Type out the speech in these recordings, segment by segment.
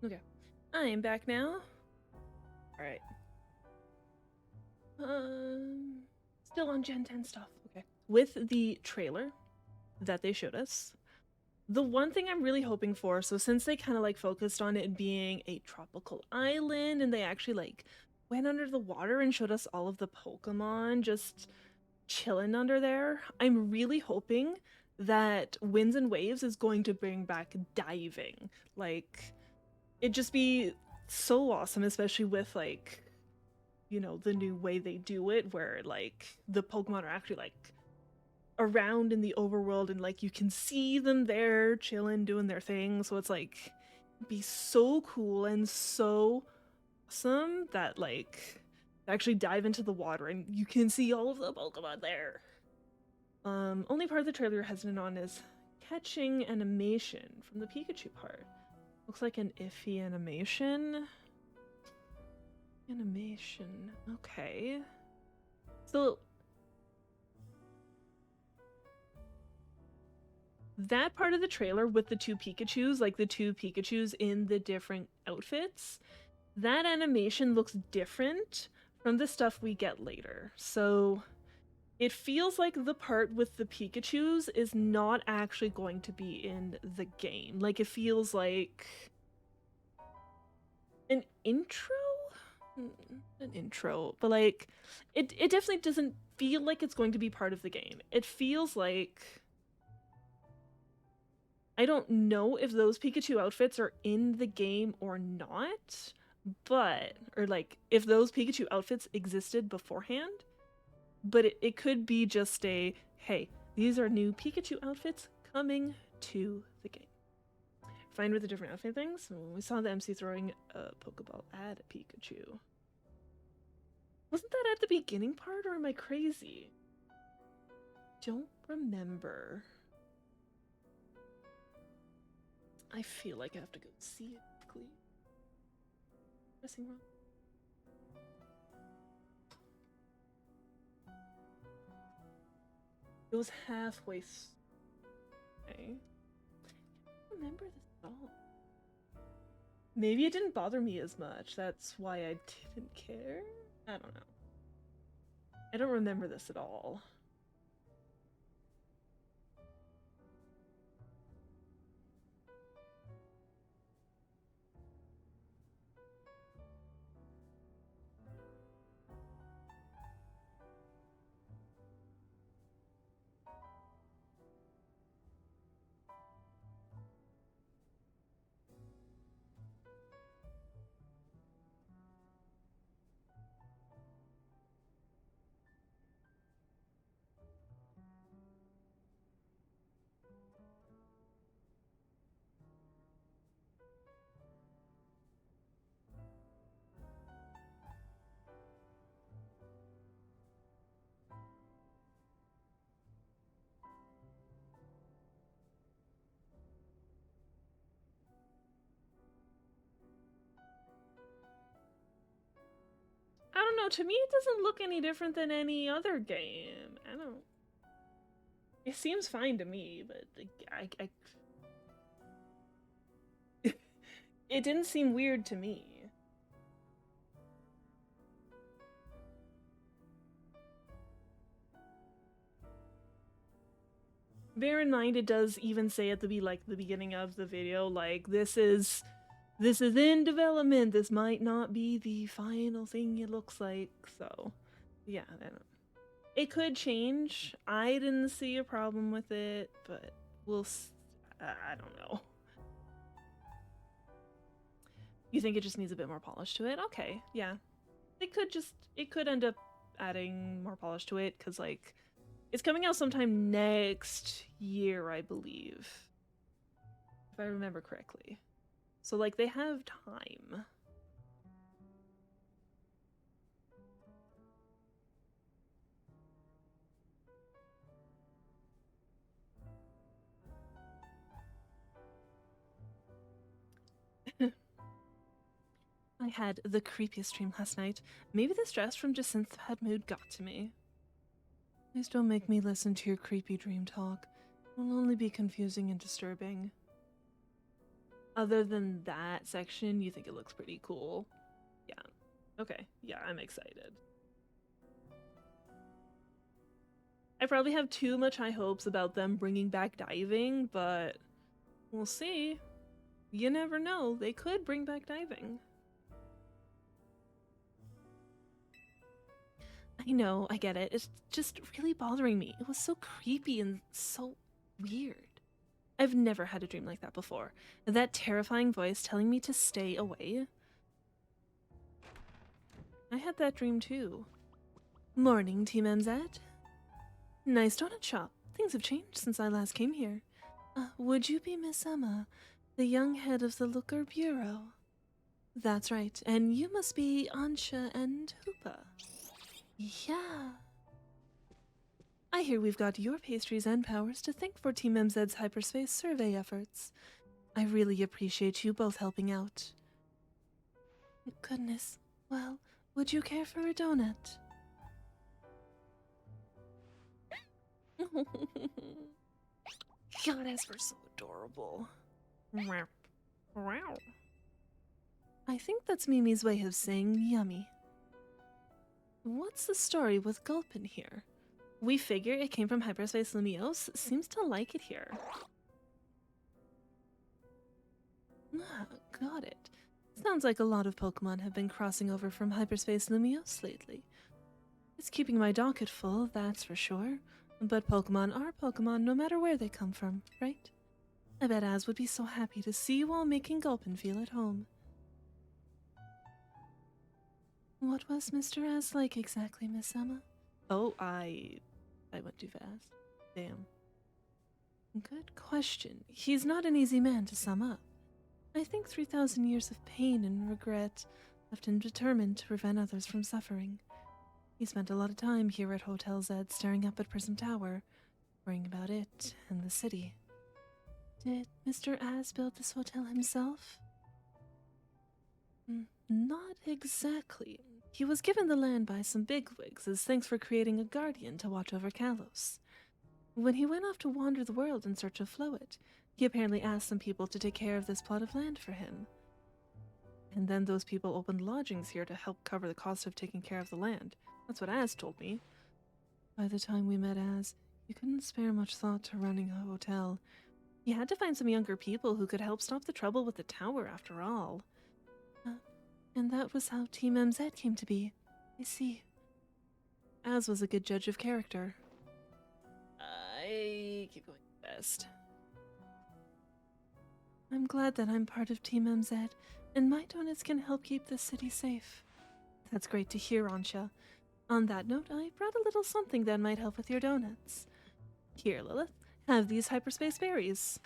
Okay. I'm back now. Alright. Still on Gen 10 stuff. Okay. With the trailer that they showed us, the one thing I'm really hoping for, so since they kind of like focused on it being a tropical island and they actually like went under the water and showed us all of the Pokemon just chilling under there, I'm really hoping that Winds and Waves is going to bring back diving. Like, it'd just be so awesome, especially with like, you know, the new way they do it where like the Pokemon are actually like around in the overworld and like you can see them there chilling doing their thing. So it's like be so cool and so awesome that like actually dive into the water and you can see all of the Pokemon there. Only part of the trailer you're hesitant on is catching animation from the Pikachu part. Looks like an iffy animation. Animation. Okay. So that part of the trailer with the two Pikachus, like the two Pikachus in the different outfits, that animation looks different from the stuff we get later. So it feels like the part with the Pikachus is not actually going to be in the game. Like it feels like an intro? An intro, but like it definitely doesn't feel like it's going to be part of the game. It feels like I don't know if those Pikachu outfits are in the game or not, but or like if those Pikachu outfits existed beforehand, but it could be just a hey, these are new Pikachu outfits coming to the game. Fine with the different outfit things. We saw the MC throwing a Pokeball at a Pikachu. Wasn't that at the beginning part, or am I crazy? Don't remember. I feel like I have to go see it quickly. Pressing wrong. It was halfway. Okay. I don't remember this at all. Maybe it didn't bother me as much. That's why I didn't care. I don't know. I don't remember this at all. I don't know. To me, it doesn't look any different than any other game. I don't. It seems fine to me, but it didn't seem weird to me. Bear in mind, it does even say at the beginning of the video, like this is in development. This might not be the final thing it looks like. So, yeah, I don't. It could change. I didn't see a problem with it, but we'll. I don't know. You think it just needs a bit more polish to it? Okay, yeah. It could end up adding more polish to it because like it's coming out sometime next year, I believe, if I remember correctly. So like they have time. I had the creepiest dream last night. Maybe the stress from Jacintha's bad mood got to me. Please don't make me listen to your creepy dream talk. It will only be confusing and disturbing. Other than that section, you think it looks pretty cool. Yeah. Okay. Yeah, I'm excited. I probably have too much high hopes about them bringing back diving, but we'll see. You never know. They could bring back diving. I know, I get it. It's just really bothering me. It was so creepy and so weird. I've never had a dream like that before. That terrifying voice telling me to stay away. I had that dream too. Morning, Team MZ. Nice donut shop. Things have changed since I last came here. Would you be Miss Emma, the young head of the Looker Bureau? That's right, and you must be Ansha and Hoopa. Yeah. I hear we've got your pastries and powers to thank for Team MZ's hyperspace survey efforts. I really appreciate you both helping out. Goodness. Well, would you care for a donut? God, Esper's so adorable. I think that's Mimi's way of saying yummy. What's the story with Gulpin here? We figure it came from Hyperspace Lumiose. Seems to like it here. Ah, got it. Sounds like a lot of Pokemon have been crossing over from Hyperspace Lumiose lately. It's keeping my docket full, that's for sure. But Pokemon are Pokemon no matter where they come from, right? I bet Az would be so happy to see you all making Gulpin feel at home. What was Mr. Az like exactly, Miss Emma? Oh, I went too fast. Damn. Good question. He's not an easy man to sum up. I think 3,000 years of pain and regret left him determined to prevent others from suffering. He spent a lot of time here at Hotel Zed staring up at Prism Tower, worrying about it and the city. Did Mr. Az build this hotel himself? Not exactly. He was given the land by some bigwigs as thanks for creating a guardian to watch over Kalos. When he went off to wander the world in search of Floet, he apparently asked some people to take care of this plot of land for him. And then those people opened lodgings here to help cover the cost of taking care of the land. That's what Az told me. By the time we met Az, he couldn't spare much thought to running a hotel. He had to find some younger people who could help stop the trouble with the tower after all. And that was how Team MZ came to be. I see. Az was a good judge of character. I keep going fast. I'm glad that I'm part of Team MZ, and my donuts can help keep the city safe. That's great to hear, Ansha. On that note, I brought a little something that might help with your donuts. Here, Lilith, have these hyperspace berries.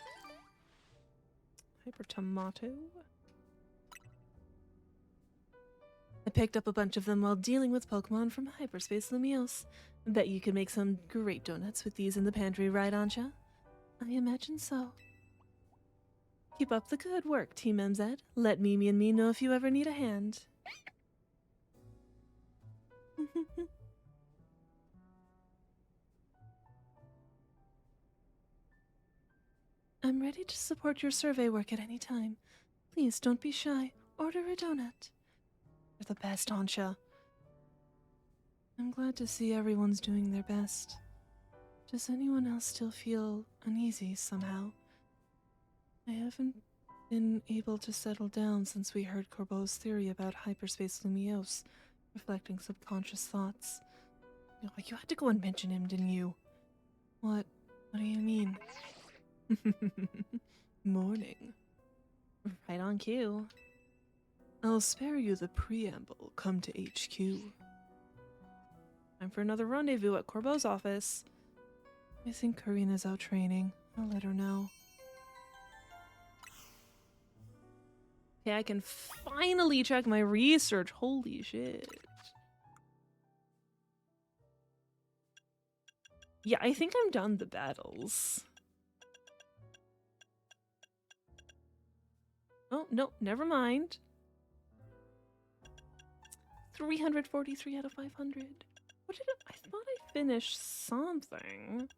Hyper tomato. I picked up a bunch of them while dealing with Pokemon from Hyperspace Lumiose. Bet you could make some great donuts with these in the pantry, right, Ansha? I imagine so. Keep up the good work, Team MZ. Let Mimi and me know if you ever need a hand. I'm ready to support your survey work at any time. Please don't be shy. Order a donut. You're the best, Ansha. I'm glad to see everyone's doing their best. Does anyone else still feel uneasy somehow? I haven't been able to settle down since we heard Corbeau's theory about Hyperspace Lumiose, reflecting subconscious thoughts. You had to go and mention him, didn't you? What do you mean? Morning. Right on cue. I'll spare you the preamble. Come to HQ. Time for another rendezvous at Corbeau's office. I think Karina's out training. I'll let her know. Okay, I can finally check my research. Holy shit. Yeah, I think I'm done the battles. Oh, no, never mind. 343 out of 500. What did I thought I finished something.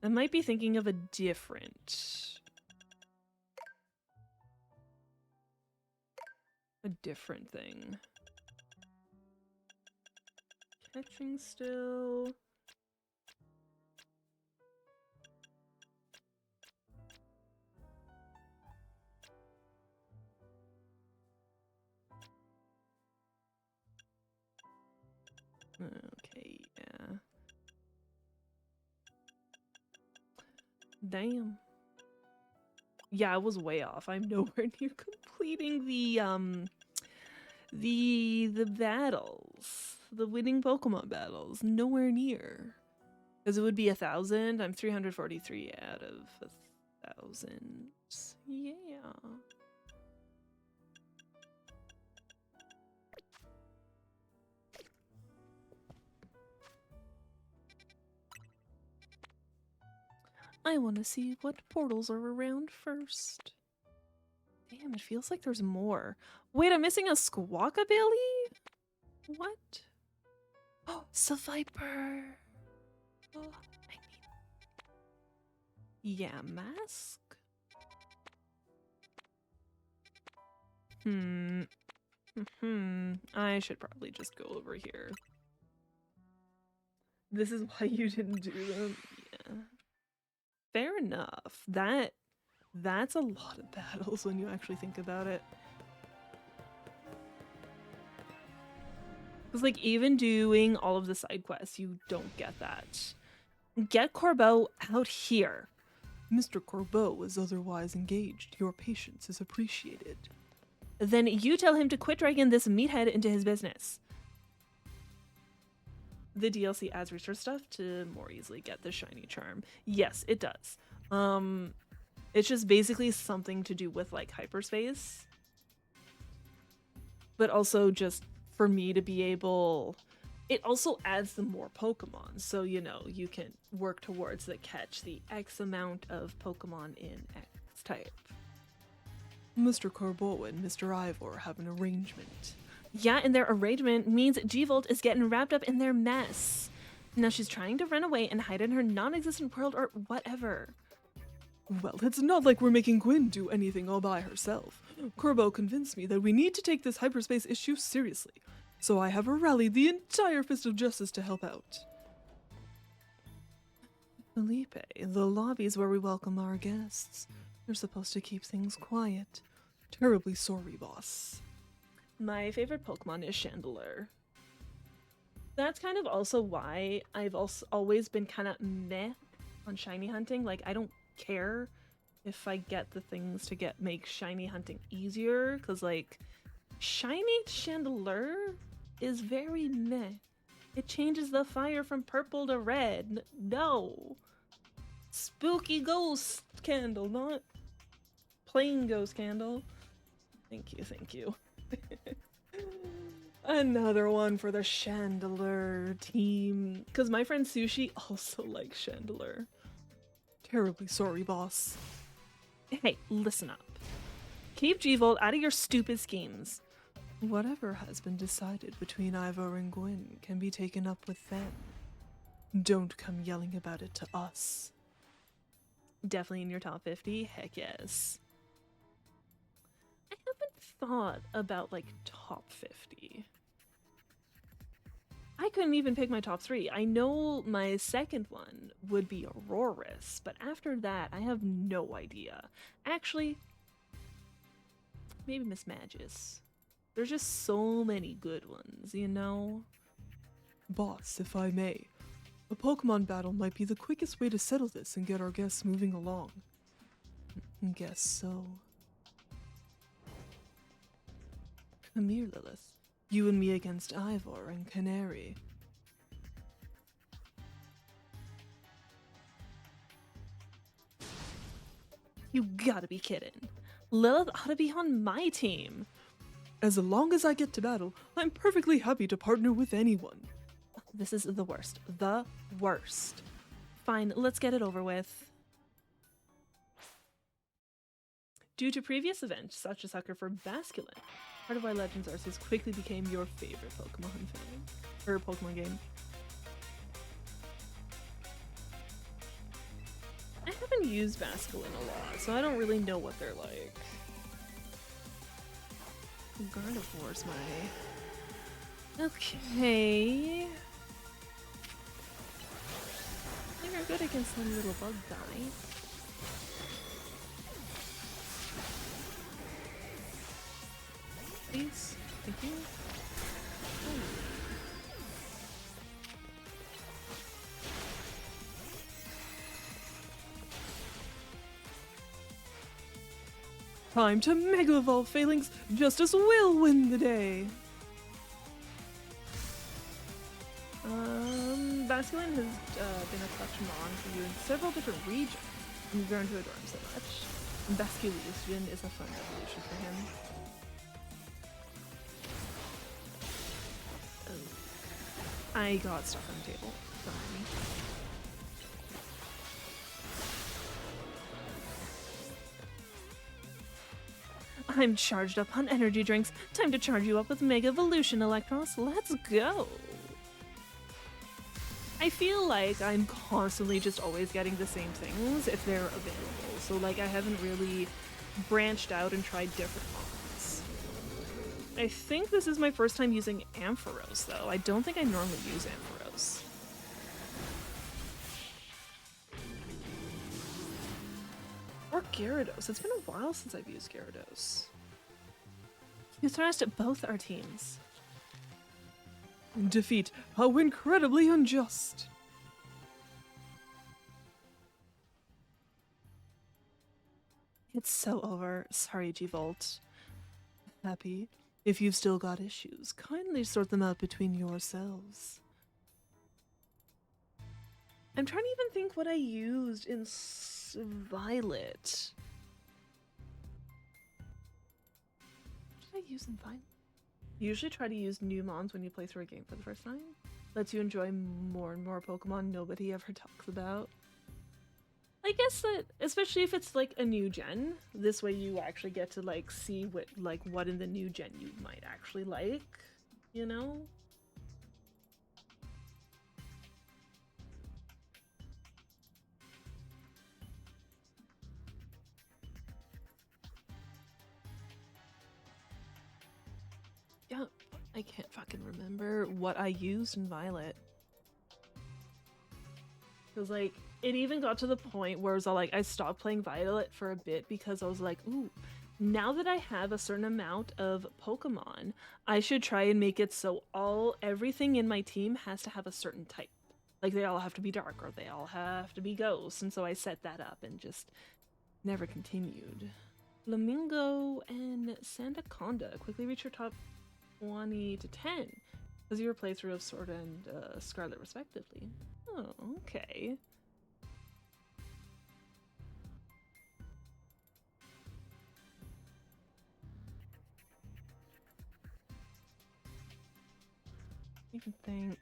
I might be thinking of a different thing. Catching still. Okay, yeah. Damn. Yeah, I was way off. I'm nowhere near completing the battles. The winning Pokemon battles. Nowhere near. Because it would be 1,000. I'm 343 out of 1,000. Yeah. I want to see what portals are around first. Damn, it feels like there's more. Wait, I'm missing a Squawkabilly? What? Oh, Seviper. Oh, I need... Yeah, mask? I should probably just go over here. This is why you didn't do them? Yeah. Fair enough. That's a lot of battles when you actually think about it. Because, like, even doing all of the side quests, you don't get that. Get Corbeau out here. Mr. Corbeau is otherwise engaged. Your patience is appreciated. Then you tell him to quit dragging this meathead into his business. The DLC adds research stuff to more easily get the shiny charm. Yes, it does. It's just basically something to do with, like, hyperspace. But also just for me to be able... It also adds some more Pokemon, so, you know, you can work towards the catch the X amount of Pokemon in X type. Mr. Corbeau and Mr. Ivor have an arrangement. Yeah, and their arrangement means G-Volt is getting wrapped up in their mess. Now she's trying to run away and hide in her non-existent world or whatever. Well, it's not like we're making Gwen do anything all by herself. Corbeau convinced me that we need to take this hyperspace issue seriously, so I have rallied the entire Fist of Justice to help out. Felipe, the lobby's where we welcome our guests. You're supposed to keep things quiet. Terribly sorry, boss. My favorite Pokemon is Chandelure. That's kind of also why I've always been kind of meh on shiny hunting. Like, I don't care if I get the things to make shiny hunting easier, because, like, shiny Chandelure is very meh. It changes the fire from purple to red. No. Spooky ghost candle, not plain ghost candle. Thank you, thank you. Another one for the Chandelure team. Because my friend Sushi also likes Chandelure. Terribly sorry, boss. Hey, listen up. Keep G-Volt out of your stupid schemes. Whatever has been decided between Ivor and Gwen can be taken up with them. Don't come yelling about it to us. Definitely in your top 50? Heck yes. I haven't thought about, like, top 50. I couldn't even pick my top 3. I know my second one would be Aurorus, but after that, I have no idea. Actually, maybe Mismagius. There's just so many good ones, you know? Boss, if I may, a Pokemon battle might be the quickest way to settle this and get our guests moving along. Guess so. Come here, Lilith. You and me against Ivor and Canary. You gotta be kidding. Lilith ought to be on my team. As long as I get to battle, I'm perfectly happy to partner with anyone. This is the worst. The worst. Fine, let's get it over with. Due to previous events, such as Sucker for Basculin, part of why Legends Arceus quickly became your favorite Pokemon fan, or Pokemon game. used Basculin a lot, so I don't really know what they're like. Gardevoir's my... Okay. I think we're good against that little bug guy. Please. Thank you. Oh. Time to Mega Evolve, Phalanx! Justice will win the day! Basculin has been a clutch mon for you in several different regions, and you've grown to adore him so much. And Basculegion is a fun evolution for him. Oh. I got stuff on the table. Don't mind me. I'm charged up on energy drinks. Time to charge you up with Mega Evolution Electros. Let's go! I feel like I'm constantly just always getting the same things if they're available. So like I haven't really branched out and tried different ones. I think this is my first time using Ampharos though. I don't think I normally use Ampharos. Or Gyarados. It's been a while since I've used Gyarados. You thrashed at both our teams. Defeat. How incredibly unjust. It's so over. Sorry, G-Volt. Happy. If you've still got issues, kindly sort them out between yourselves. I'm trying to even think what I used in Violet. What did I use in Violet? Usually try to use new mons when you play through a game for the first time. Lets you enjoy more and more Pokemon nobody ever talks about. I guess that, especially if it's like a new gen, this way you actually get to like see what in the new gen you might actually like, you know? Yeah, I can't fucking remember what I used in Violet. Because, like, it even got to the point where it was all like, I stopped playing Violet for a bit because I was like, ooh, now that I have a certain amount of Pokemon, I should try and make it so everything in my team has to have a certain type. Like, they all have to be dark or they all have to be ghosts. And so I set that up and just never continued. Flamingo and Sandaconda quickly reach your top 20 to 10 because your playthrough of Sword and Scarlet respectively. Oh, okay. I even think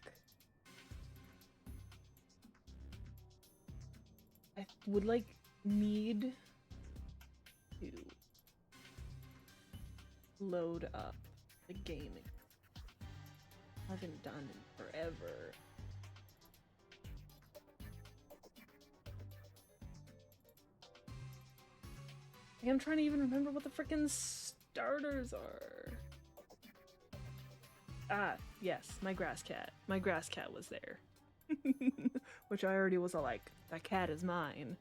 I would like need to load up the game. I haven't done in forever. I'm trying to even remember what the frickin' starters are. Ah, yes, my grass cat. My grass cat was there. Which I already was all like, that cat is mine.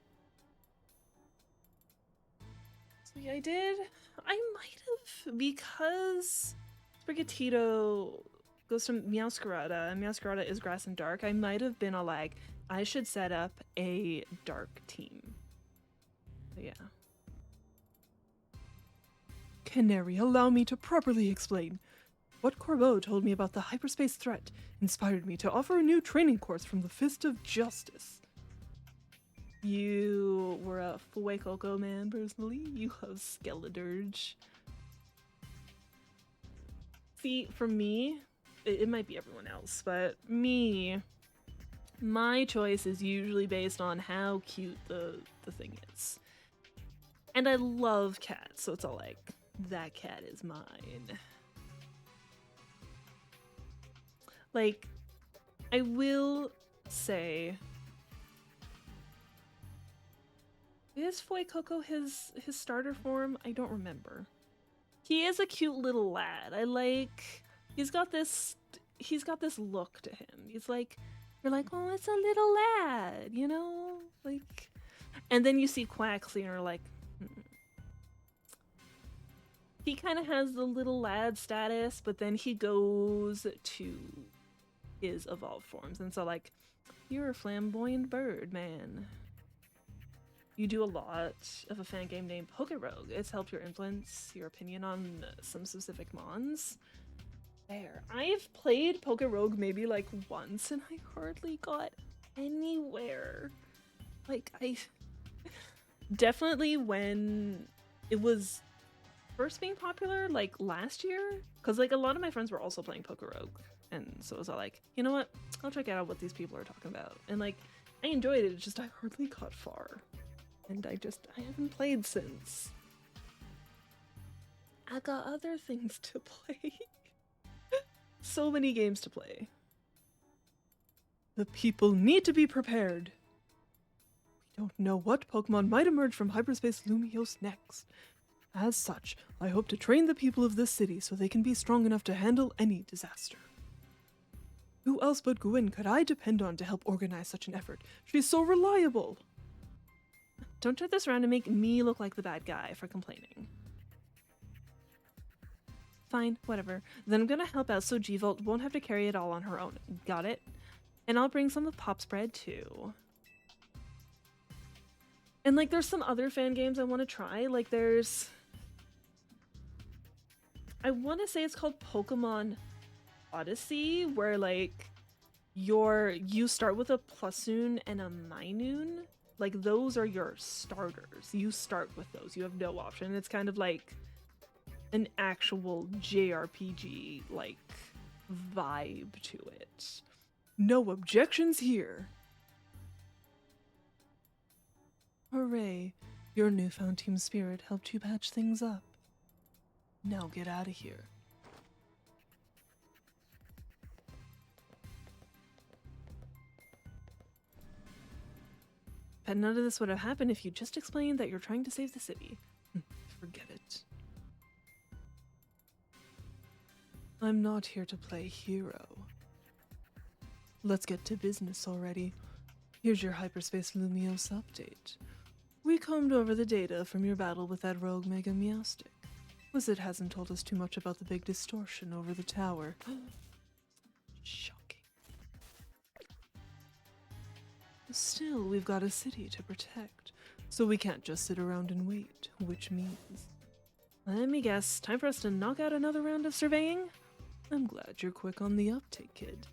So yeah, I did. I might have, because Sprigatito goes to Meowscarada, and Meowscarada is grass and dark, I might have been all like, I should set up a dark team. But yeah. Canary, allow me to properly explain. What Corbeau told me about the hyperspace threat inspired me to offer a new training course from the Fist of Justice. You were a Fuecoco man, personally. You love Skeledirge. See, for me, it might be everyone else, but me, my choice is usually based on how cute the thing is. And I love cats, so it's all like, that cat is mine. Like, I will say Is Fuecoco his starter form? I don't remember. He is a cute little lad. I like. He's got this look to him. He's like, you're like, oh, it's a little lad, you know, like. And then you see Quaxley, and you're like, he kind of has the little lad status, but then he goes to his evolved forms, and so like, you're a flamboyant bird, man. You do a lot of a fan game named Pokerogue. It's helped your influence your opinion on some specific mons. There. I've played Pokerogue maybe like once, and I hardly got anywhere. Like, I definitely when it was first being popular, like last year, because like a lot of my friends were also playing Pokerogue, and so it was all like, you know what, I'll check out what these people are talking about, and like I enjoyed it. It's just I hardly got far, and I haven't played since. I got other things to play. So many games to play. The people need to be prepared. We don't know what Pokemon might emerge from Hyperspace Lumiose next. As such, I hope to train the people of this city so they can be strong enough to handle any disaster. Who else but Gwyn could I depend on to help organize such an effort? She's so reliable! Don't turn this around and make me look like the bad guy for complaining. Fine, whatever. Then I'm gonna help out so G-Volt won't have to carry it all on her own. Got it? And I'll bring some of Pop's bread too. And like there's some other fan games I want to try. Like there's... I want to say it's called Pokemon Odyssey, where like you start with a Plussoon and a Minoon. Like those are your starters. You start with those. You have no option. It's kind of like an actual JRPG like vibe to it. No objections here. Hooray, your newfound team spirit helped you patch things up. Now get out of here. But none of this would have happened if you just explained that you're trying to save the city. Forget it. I'm not here to play hero. Let's get to business already. Here's your Hyperspace Lumiose update. We combed over the data from your battle with that rogue Mega Meowstic. Wizard hasn't told us too much about the big distortion over the tower. Shocking. Still, we've got a city to protect, so we can't just sit around and wait, which means... Let me guess, time for us to knock out another round of surveying? I'm glad you're quick on the uptake, kid.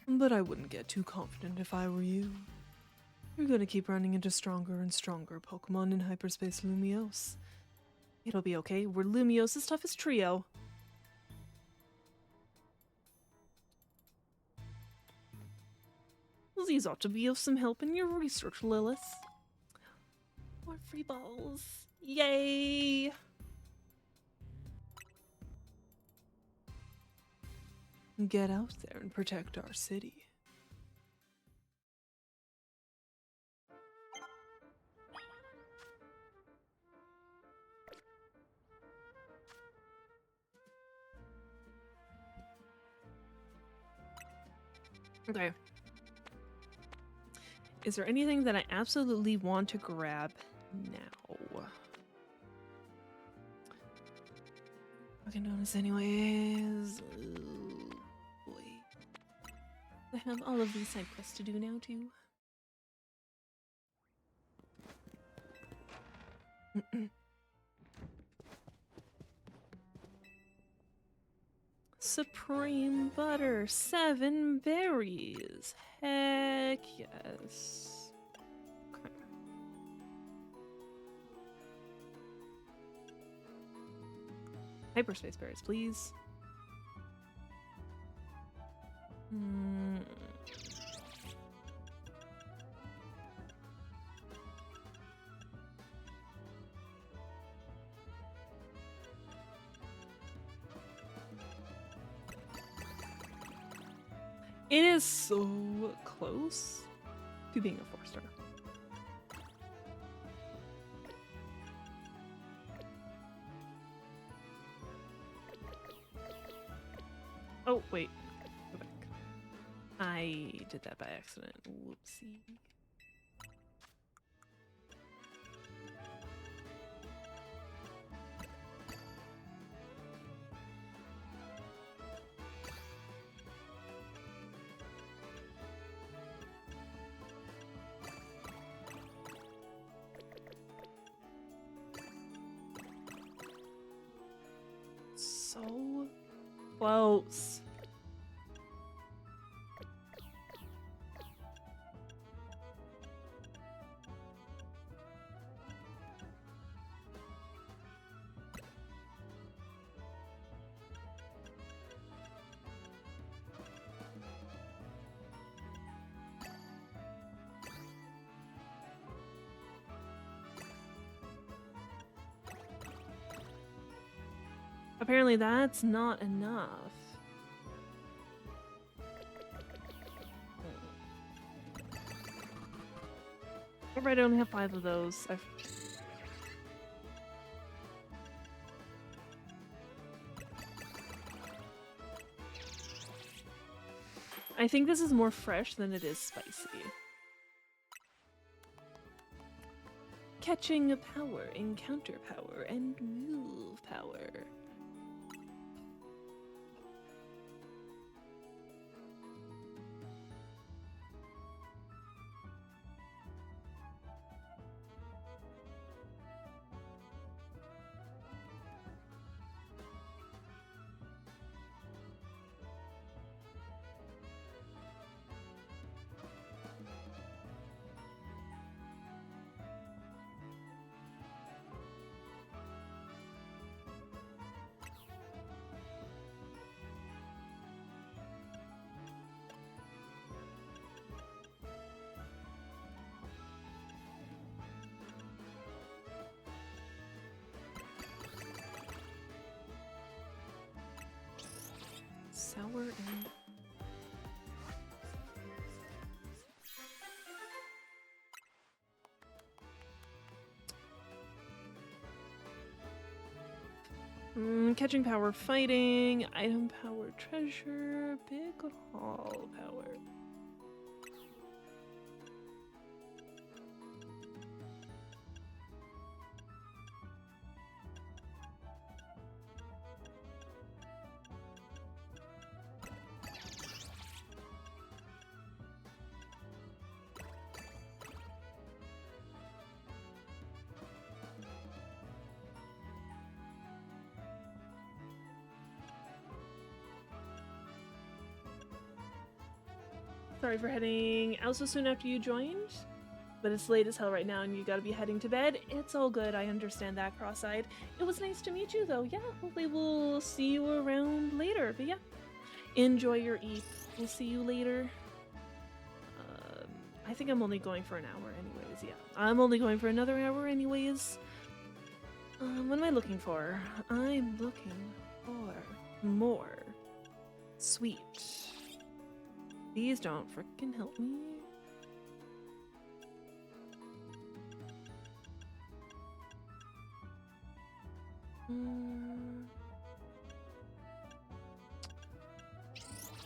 But I wouldn't get too confident if I were you. You're gonna keep running into stronger and stronger Pokemon in Hyperspace Lumiose. It'll be okay, we're Lumiose's toughest trio. These ought to be of some help in your research, Lilith. More free balls. Yay! Get out there and protect our city. Okay. Is there anything that I absolutely want to grab now? Fucking notice anyways. Oh, boy. I have all of these side quests to do now too. Supreme butter, 7 berries. Heck yes. Okay. Hyperspace berries, please. It is so close to being a 4-star. Oh, wait. Go back. I did that by accident. Whoopsie. So close. Apparently that's not enough. Alright, I only have 5 of those. I think this is more fresh than it is spicy. Catching power, encounter power, and move power. Sour and... catching power, fighting, item power, treasure, big haul power. Sorry for heading out so soon after you joined, but it's late as hell right now and you gotta be heading to bed. It's all good, I understand that, cross-eyed. It was nice to meet you though, yeah, hopefully we'll see you around later, but yeah. Enjoy your eat, we'll see you later. I think I'm only going for an hour anyways, yeah. I'm only going for another hour anyways. What am I looking for? I'm looking for more sweet. These don't frickin' help me.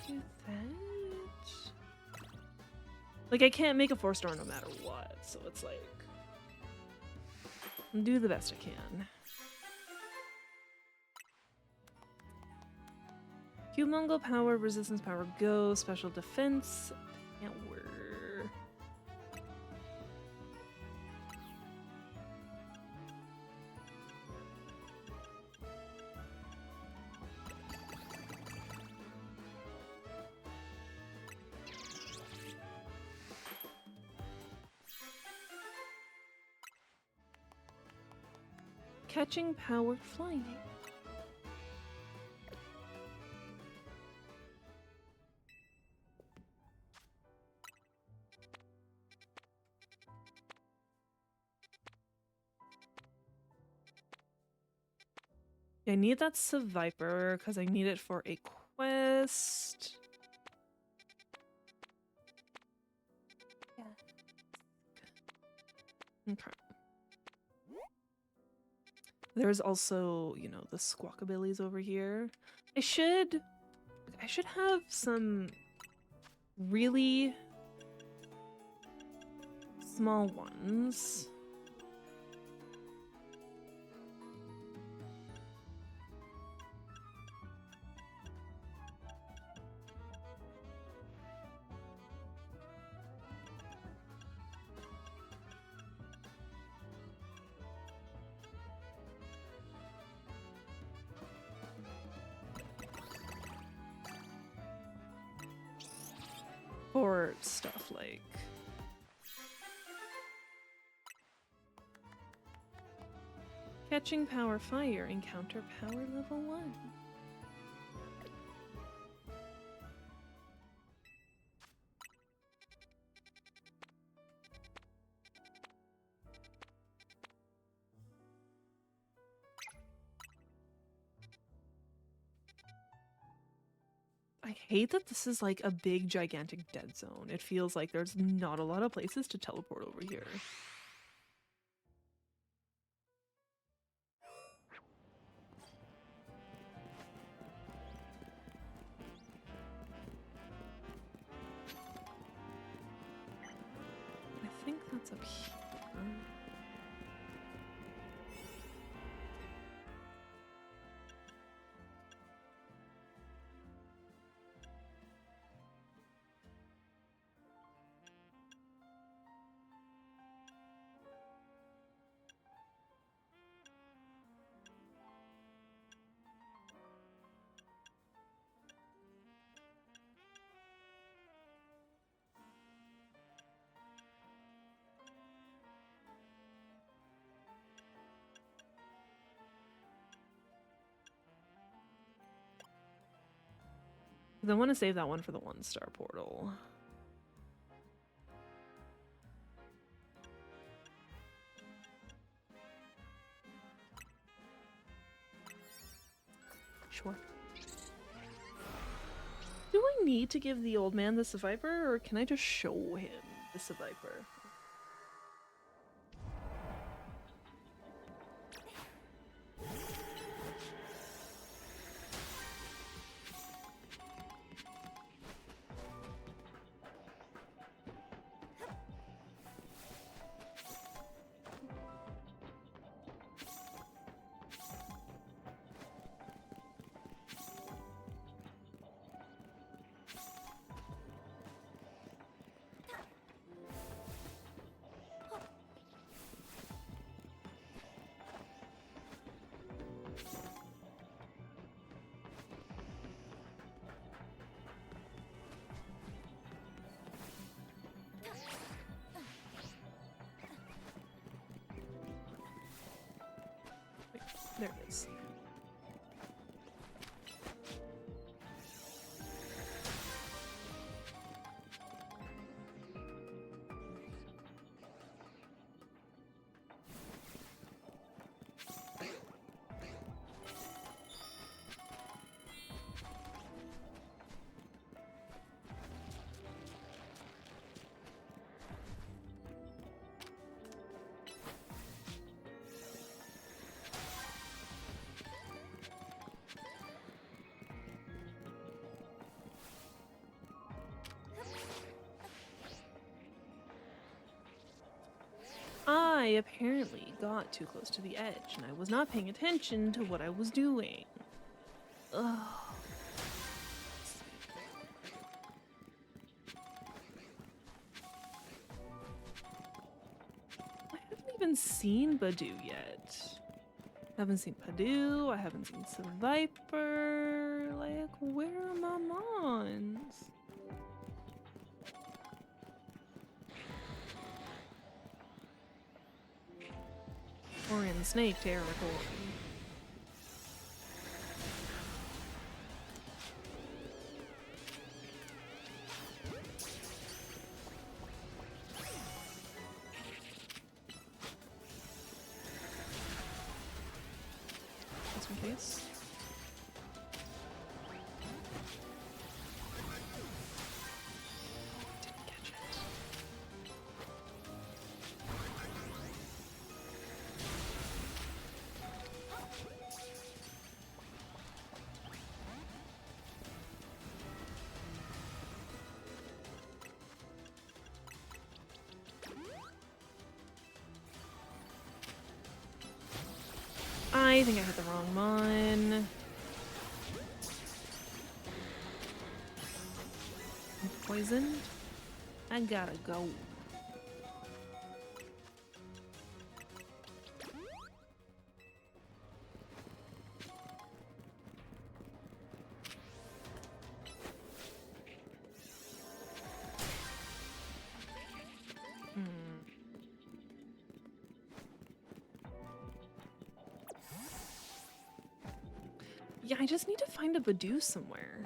Do that. Like, I can't make a 4-star no matter what, so it's like... do the best I can. Humongo power, resistance power, go, special defense, power. Catching power, flying. I need that Seviper because I need it for a quest. Yeah. Okay. There's also, you know, the Squawkabillies over here. I should I should have some really small ones. For stuff like catching power fire, encounter power level 1. I hate that this is like a big gigantic dead zone. It feels like there's not a lot of places to teleport over here. I think that's up here. I want to save that one for the 1-star portal. Sure. Do I need to give the old man the Seviper, or can I just show him the Seviper? There it is. I apparently got too close to the edge, and I was not paying attention to what I was doing. Ugh. I haven't even seen Badu yet. I haven't seen Padu, I haven't seen Viper. Like, where are my mons? Or in snake territory. Just in case. Didn't catch it. I think I hit the wrong one. I'm poisoned. I gotta go. Yeah, I just need to find a Badoo somewhere.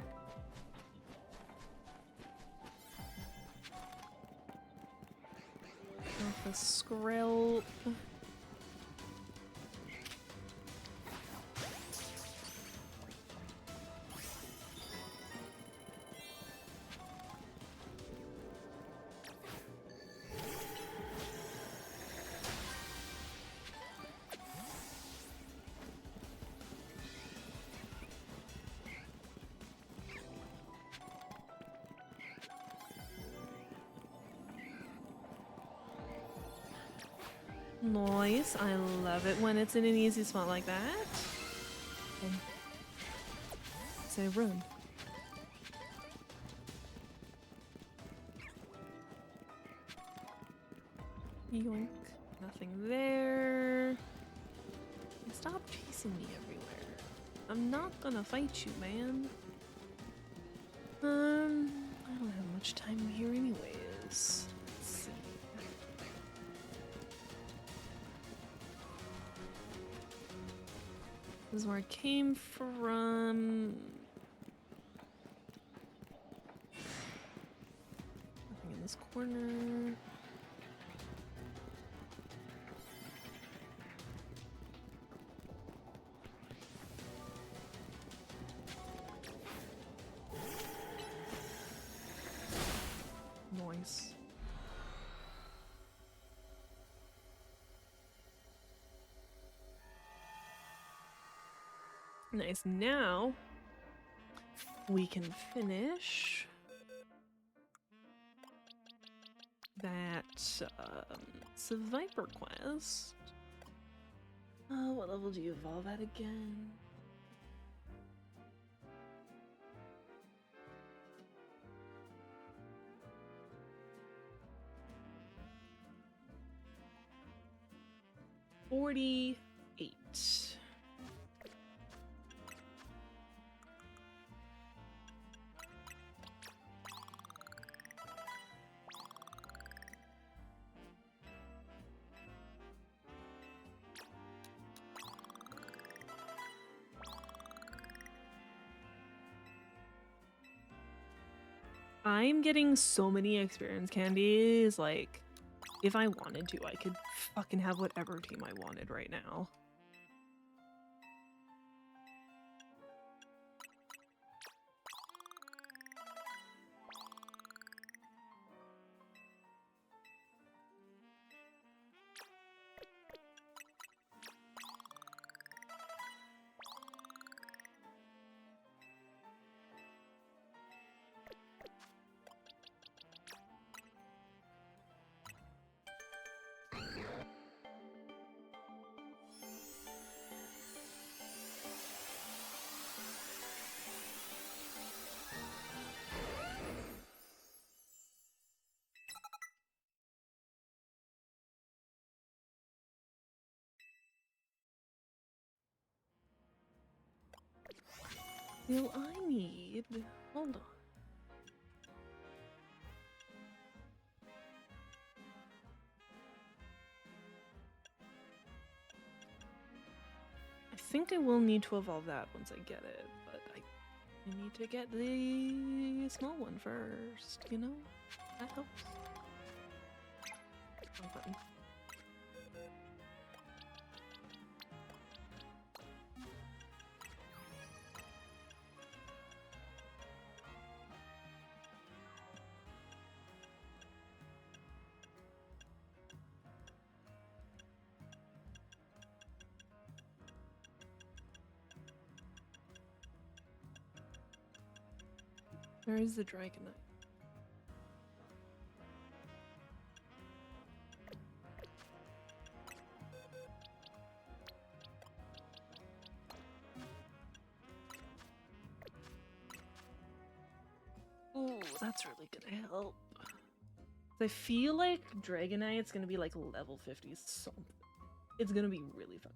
Off a Skrill. Nice. I love it when it's in an easy spot like that. And say run. Yoink. Nothing there. Stop chasing me everywhere. I'm not gonna fight you, man. I don't have much time here anyways. Let's see. This is where I came from. Nothing in this corner. Noise. Nice. Now we can finish that Viper quest. What level do you evolve at again? $48. I'm getting so many experience candies, like, if I wanted to, I could fucking have whatever team I wanted right now. Will I need... Hold on. I think I will need to evolve that once I get it, but I need to get the small one first, you know? That helps. Wrong button. Where is the Dragonite? That's really gonna help. I feel like Dragonite's gonna be like level 50 something. It's gonna be really fun.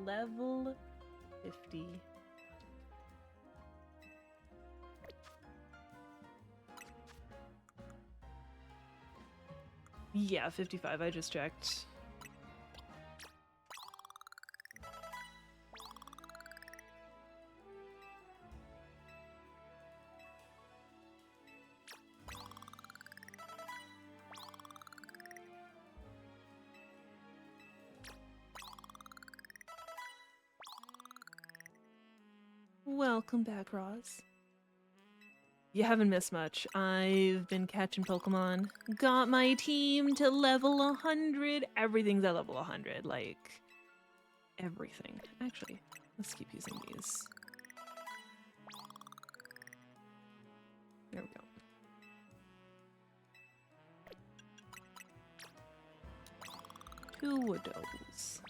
Level 50. Yeah, 55, I just checked. Welcome back, Roz. You haven't missed much. I've been catching Pokemon. Got my team to level 100. Everything's at level 100. Like, everything. Actually, let's keep using these. There we go. Two Woodos.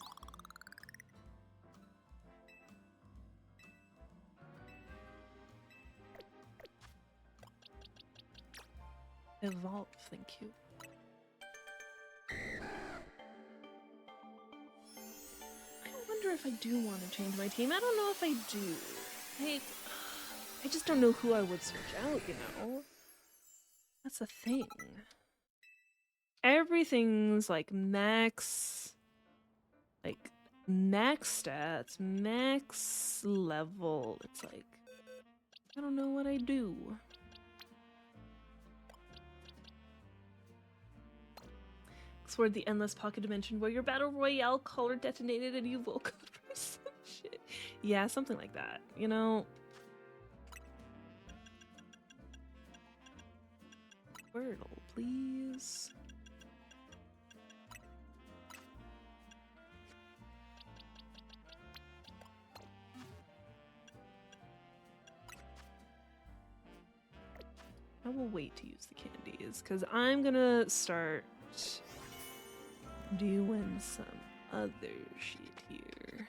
Evolve, thank you. I wonder if I do want to change my team. I don't know if I do. Like, I just don't know who I would switch out, you know? That's the thing. Everything's like max stats, max level. It's like, I don't know what I do. Explored the endless pocket dimension where your battle royale collar detonated and you woke up or some shit. Yeah, something like that, you know? Wordle, please. I will wait to use the candies, because I'm gonna start doing some other shit here.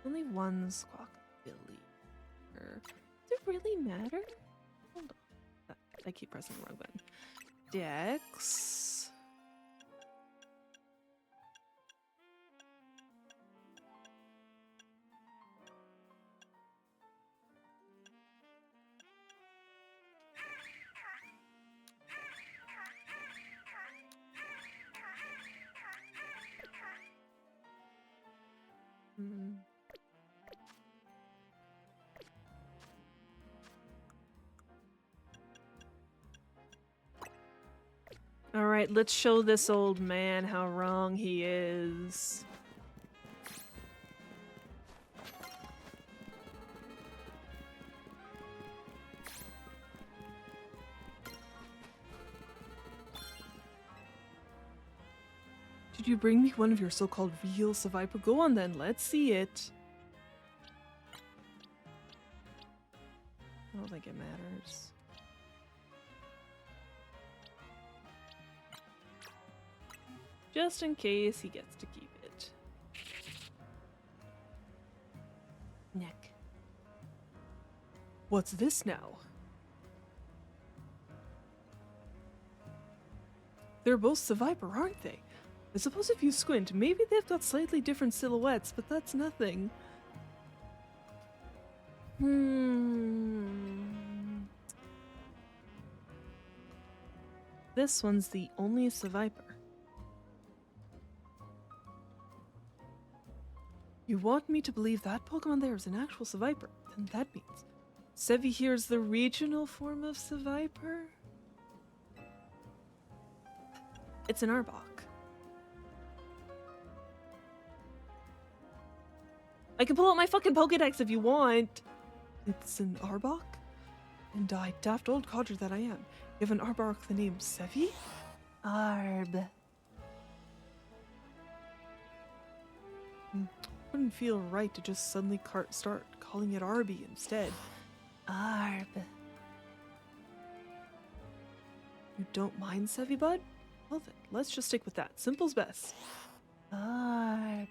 Only one Squawkabilly. Does it really matter? Hold on. I keep pressing the wrong button. Dex. All right, let's show this old man how wrong he is. Did you bring me one of your so-called real Seviper? Go on then, let's see it. I don't think it matters. Just in case he gets to keep it. Neck. What's this now? They're both Seviper, aren't they? I suppose if you squint, maybe they've got slightly different silhouettes, but that's nothing. This one's the only Seviper. You want me to believe that Pokemon there is an actual Seviper? Then that means Sevi here is the regional form of Seviper? It's an Arbok. I can pull out my fucking Pokedex if you want. It's an Arbok? And I, daft old codger that I am, give an Arbok the name Sevi? Arb. Wouldn't feel right to just suddenly start calling it Arby instead. Arb. You don't mind, Sevi Bud? Well then, let's just stick with that. Simple's best. Arb.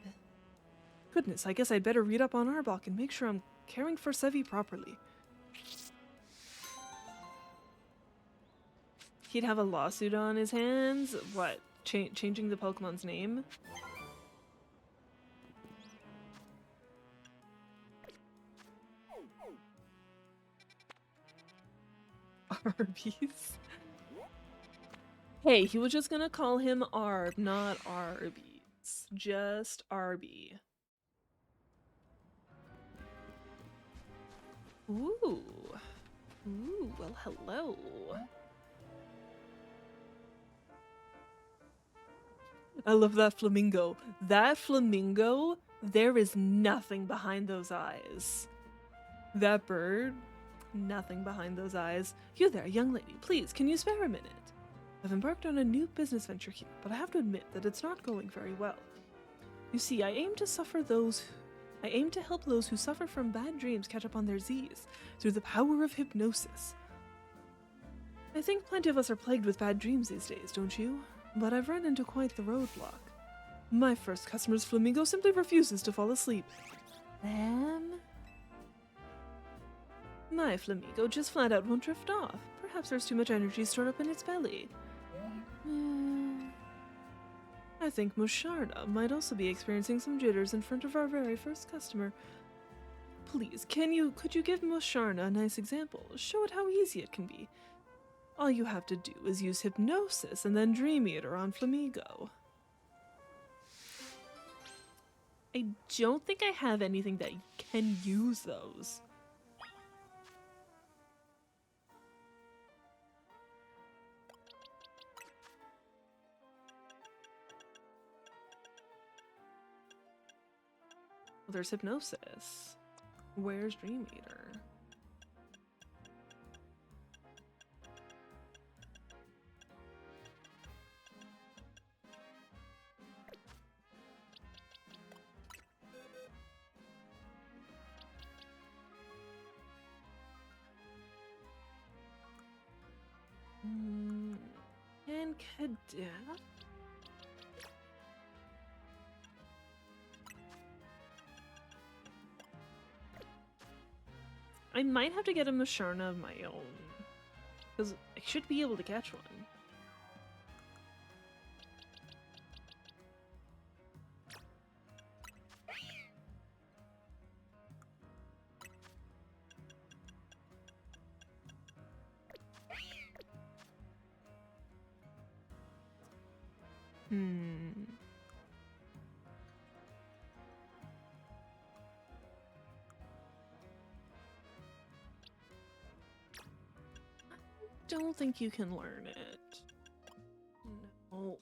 Goodness, I guess I'd better read up on Arbok and make sure I'm caring for Sevi properly. He'd have a lawsuit on his hands? What? Changing the Pokemon's name? Arby's? Hey, he was just gonna call him Arb, not Arby's. Just Arby. Ooh. Ooh, well, hello. I love that flamingo. That flamingo, there is nothing behind those eyes. That bird, nothing behind those eyes. You there, young lady, please, can you spare a minute? I've embarked on a new business venture here, but I have to admit that it's not going very well. You see, I aim to help those who suffer from bad dreams catch up on their Z's through the power of hypnosis. I think plenty of us are plagued with bad dreams these days, don't you? But I've run into quite the roadblock. My first customer's flamingo simply refuses to fall asleep. My flamingo just flat out won't drift off. Perhaps there's too much energy stored up in its belly. I think Musharna might also be experiencing some jitters in front of our very first customer. Please, could you give Musharna a nice example? Show it how easy it can be. All you have to do is use hypnosis and then Dream Eater on Flamingo. I don't think I have anything that can use those. Well, there's hypnosis. Where's Dream Eater? And Cadet? I might have to get a Musharna of my own. Because I should be able to catch one. Don't think you can learn it. No.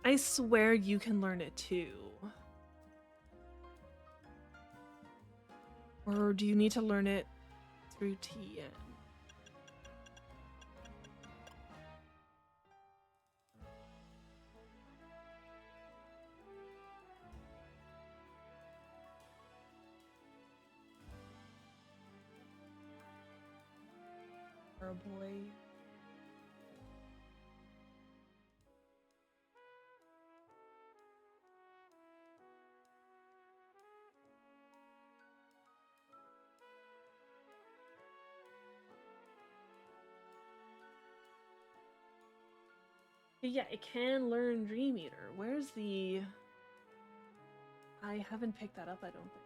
I swear you can learn it too. Or do you need to learn it through TN? Oh boy. Yeah, it can learn Dream Eater. Where's the... I haven't picked that up, I don't think.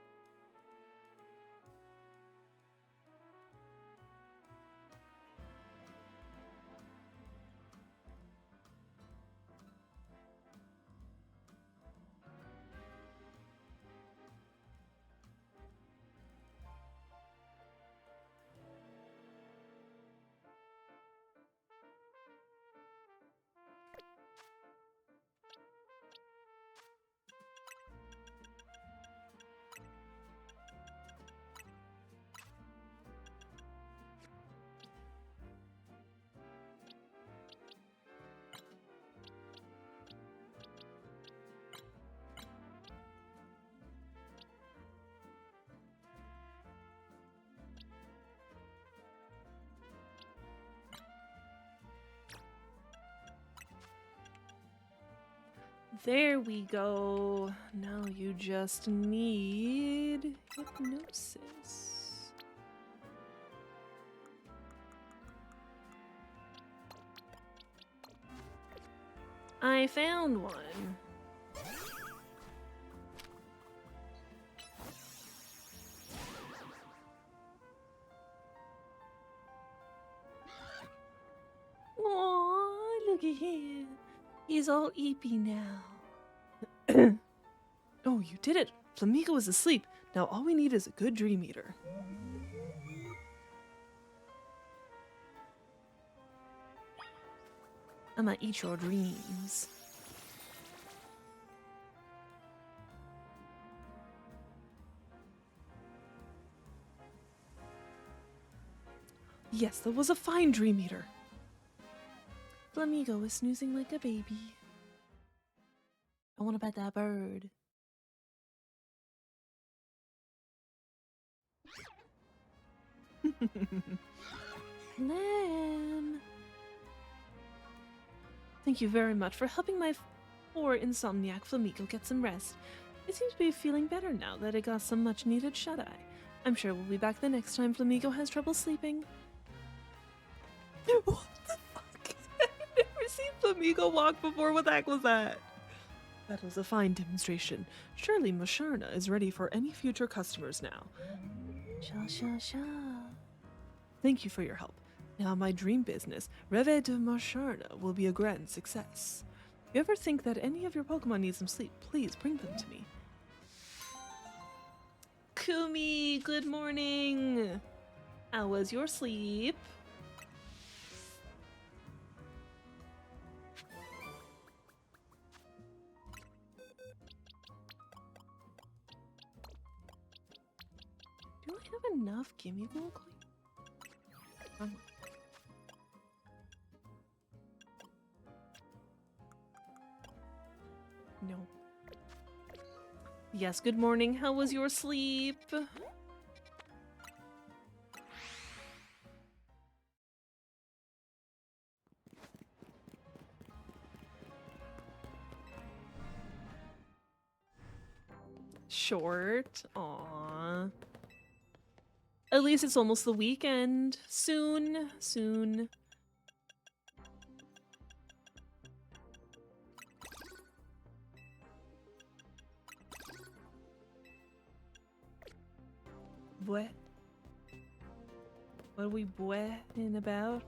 There we go. Now you just need hypnosis. I found one. Aw, look at him. He's all eepy now. Oh, you did it! Flamigo is asleep. Now all we need is a good dream eater. I'ma eat your dreams. Yes, that was a fine dream eater. Flamigo is snoozing like a baby. I want to pet that bird. Lamb. Thank you very much for helping my poor insomniac Flamigo get some rest. It seems to be feeling better now that it got some much needed shut-eye. I'm sure we'll be back the next time Flamigo has trouble sleeping. What the fuck? I've never seen Flamigo walk before. What the heck was that? That was a fine demonstration. Surely Masharna is ready for any future customers now. Sha. Thank you for your help. Now my dream business, Reve de Masharna, will be a grand success. If you ever think that any of your Pokemon need some sleep, please bring them to me. Kumi, good morning. How was your sleep? Do I have enough Gimme Gold coin? No. Yes, good morning. How was your sleep? Short. Aww. At least it's almost the weekend. Soon. What? What are we bwehing about?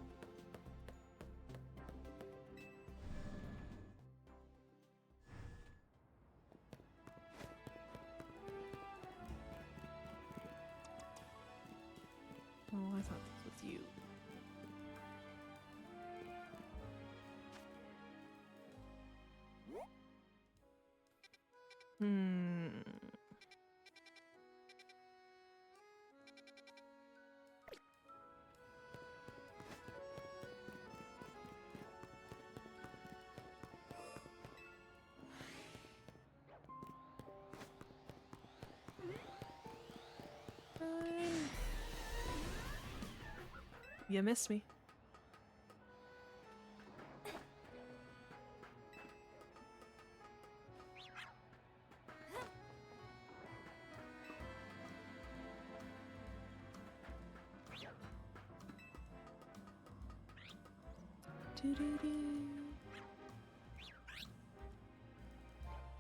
Oh, I thought this was you. You missed me.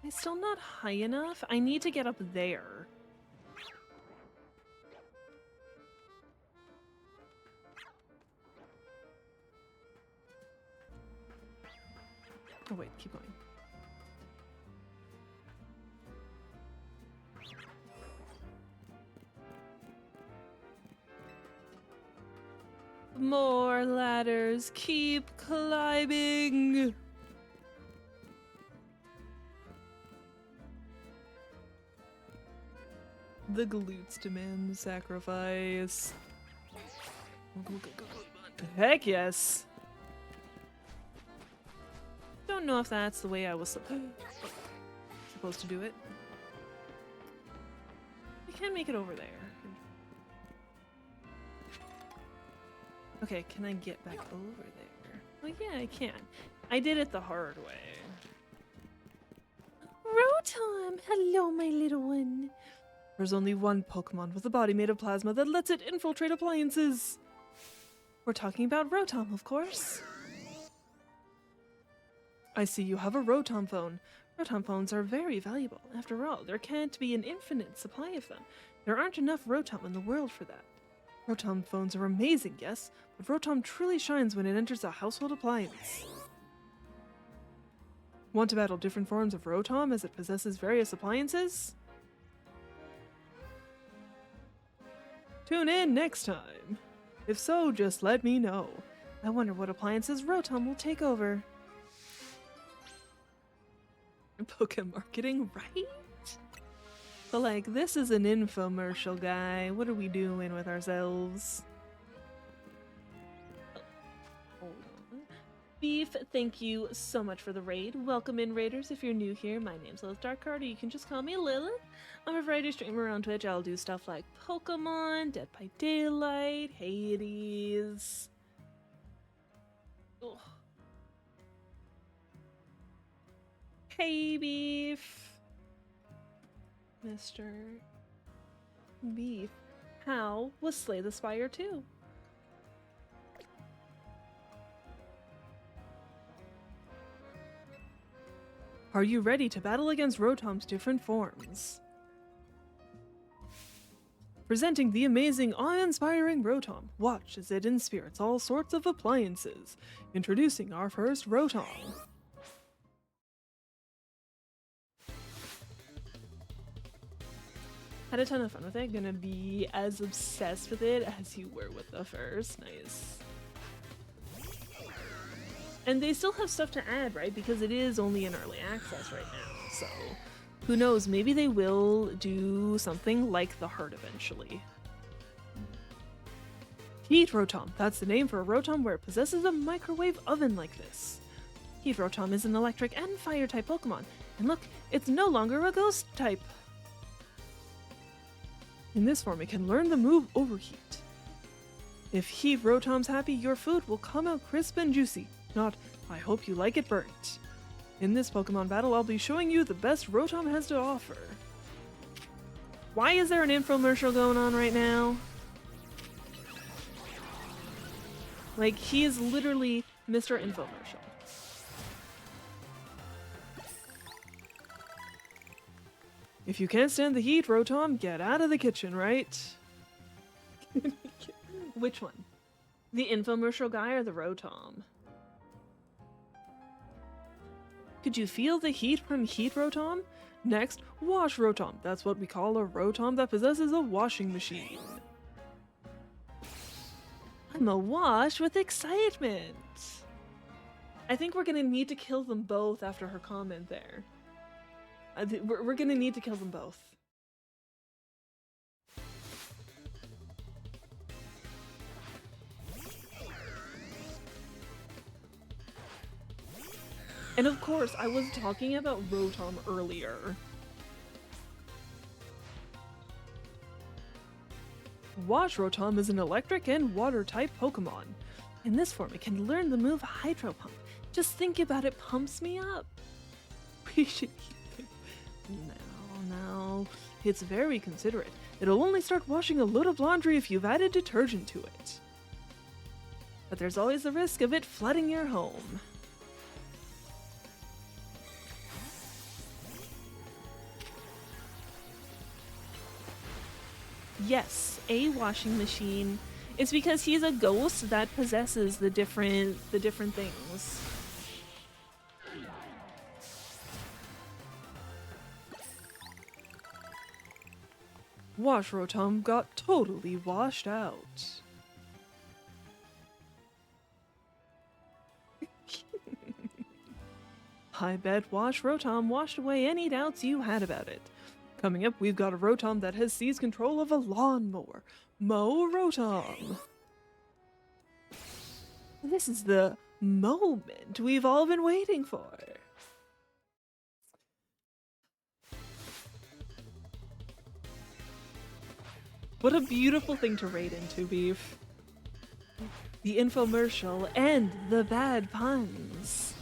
I'm still not high enough. I need to get up there. Oh wait, keep going. More ladders. Keep climbing. The glutes demand sacrifice. Heck yes. Don't know if that's the way I was supposed to do it. We can make it over there. Okay, can I get back over there? Oh yeah, I can. I did it the hard way. Rotom! Hello, my little one. There's only one Pokemon with a body made of plasma that lets it infiltrate appliances. We're talking about Rotom, of course. I see you have a Rotom phone. Rotom phones are very valuable. After all, there can't be an infinite supply of them. There aren't enough Rotom in the world for that. Rotom phones are amazing, yes, but Rotom truly shines when it enters a household appliance. Want to battle different forms of Rotom as it possesses various appliances? Tune in next time. If so, just let me know. I wonder what appliances Rotom will take over. Pokemon marketing, right? But like, this is an infomercial, guy. What are we doing with ourselves? Hold on. Beef, thank you so much for the raid. Welcome in, raiders. If you're new here, my name's Lilith Darkheart, or you can just call me Lilith. I'm a variety streamer on Twitch. I'll do stuff like Pokemon, Dead by Daylight, Hades. Ugh. Hey, Beef. Mr. Beef. How was Slay the Spire 2? Are you ready to battle against Rotom's different forms? Presenting the amazing, awe-inspiring Rotom. Watch as it inspirits all sorts of appliances. Introducing our first Rotom. Had a ton of fun with it. Gonna be as obsessed with it as you were with the first. Nice. And they still have stuff to add, right? Because it is only in early access right now. So who knows? Maybe they will do something like the Heart eventually. Heat Rotom. That's the name for a Rotom where it possesses a microwave oven like this. Heat Rotom is an electric and fire type Pokemon. And look, it's no longer a ghost type. In this form, it can learn the move Overheat. If Heat Rotom's happy, your food will come out crisp and juicy. Not, I hope you like it burnt. In this Pokemon battle, I'll be showing you the best Rotom has to offer. Why is there an infomercial going on right now? Like, he is literally Mr. Infomercial. If you can't stand the heat, Rotom, get out of the kitchen, right? Which one? The infomercial guy or the Rotom? Could you feel the heat from Heat Rotom? Next, Wash Rotom. That's what we call a Rotom that possesses a washing machine. I'm awash with excitement. I think we're gonna need to kill them both after her comment there. We're gonna need to kill them both. And of course, I was talking about Rotom earlier. Wash Rotom is an electric and water type Pokemon. In this form, it can learn the move Hydro Pump. Just think about it, pumps me up. We should keep it. No. It's very considerate. It'll only start washing a load of laundry if you've added detergent to it. But there's always the risk of it flooding your home. Yes, a washing machine. It's because he's a ghost that possesses the different things. Wash Rotom got totally washed out. I bet Wash Rotom washed away any doubts you had about it. Coming up, we've got a Rotom that has seized control of a lawnmower. Mow Rotom! This is the moment we've all been waiting for. What a beautiful thing to raid into, Beef. The infomercial and the bad puns.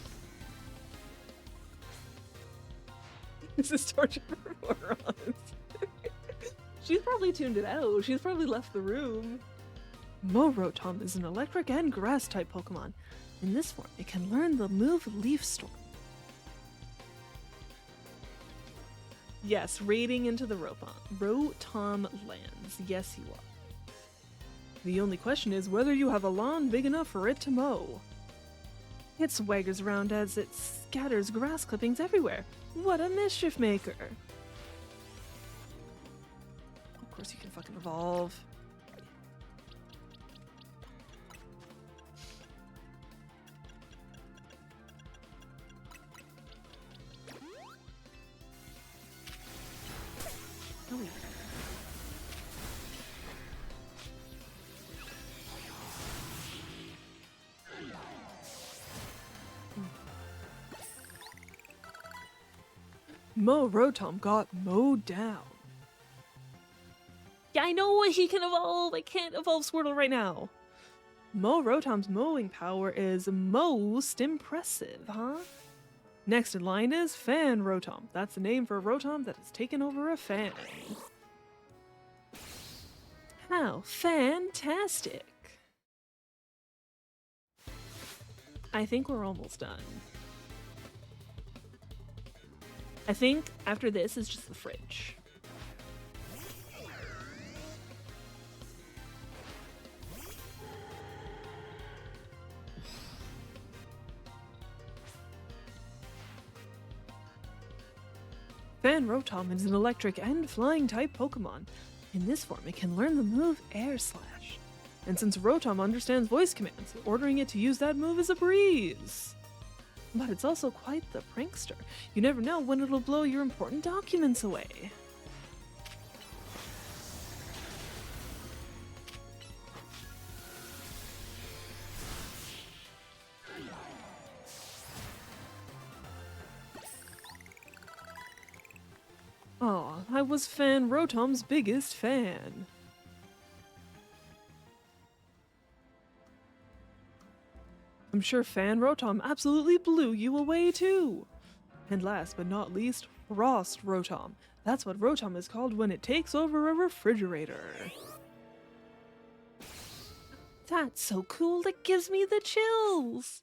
This is torture for morons. She's probably tuned it out. She's probably left the room. Rotom is an electric and grass type Pokemon. In this form, it can learn the move Leaf Storm. Yes, raiding into the Rotom lands. Yes, you are. The only question is whether you have a lawn big enough for it to mow. It swaggers around as it scatters grass clippings everywhere. What a mischief maker! Of course you can fucking evolve. Oh, yeah. Rotom got mowed down. Yeah, I know he can evolve. I can't evolve Squirtle right now. Rotom's mowing power is most impressive, huh? Next in line is Fan Rotom. That's the name for a Rotom that has taken over a fan. How fantastic! I think we're almost done. I think after this is just the fridge. Fan Rotom is an electric and flying type Pokemon. In this form, it can learn the move Air Slash. And since Rotom understands voice commands, ordering it to use that move is a breeze. But it's also quite the prankster. You never know when it'll blow your important documents away. Aw, I was Fan Rotom's biggest fan. I'm sure Fan Rotom absolutely blew you away too. And last but not least, Frost Rotom. That's what Rotom is called when it takes over a refrigerator. That's so cool, it gives me the chills!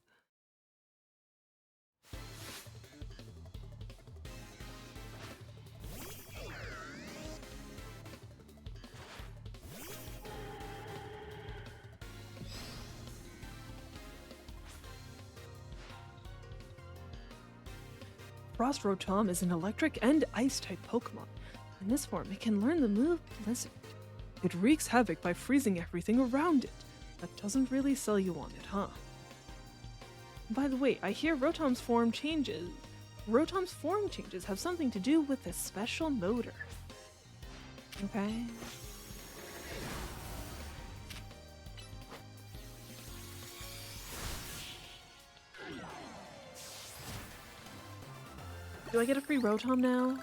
Frost Rotom is an electric and ice type Pokemon. In this form, it can learn the move Blizzard. It wreaks havoc by freezing everything around it. That doesn't really sell you on it, huh? By the way, I hear Rotom's form changes have something to do with this special motor. Okay. Do I get a free Rotom now?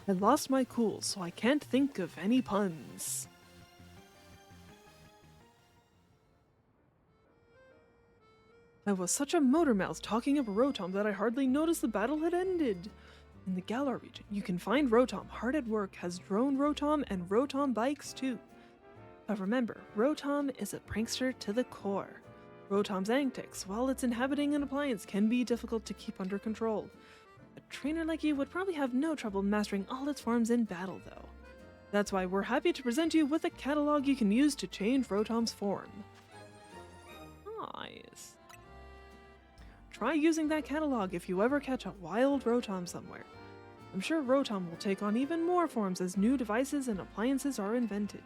I lost my cool, so I can't think of any puns. I was such a motor mouth talking of Rotom that I hardly noticed the battle had ended. In the Galar region, you can find Rotom hard at work, has drone Rotom and Rotom bikes too. But remember, Rotom is a prankster to the core. Rotom's antics, while it's inhabiting an appliance, can be difficult to keep under control. A trainer like you would probably have no trouble mastering all its forms in battle, though. That's why we're happy to present you with a catalog you can use to change Rotom's form. Nice. Try using that catalog if you ever catch a wild Rotom somewhere. I'm sure Rotom will take on even more forms as new devices and appliances are invented.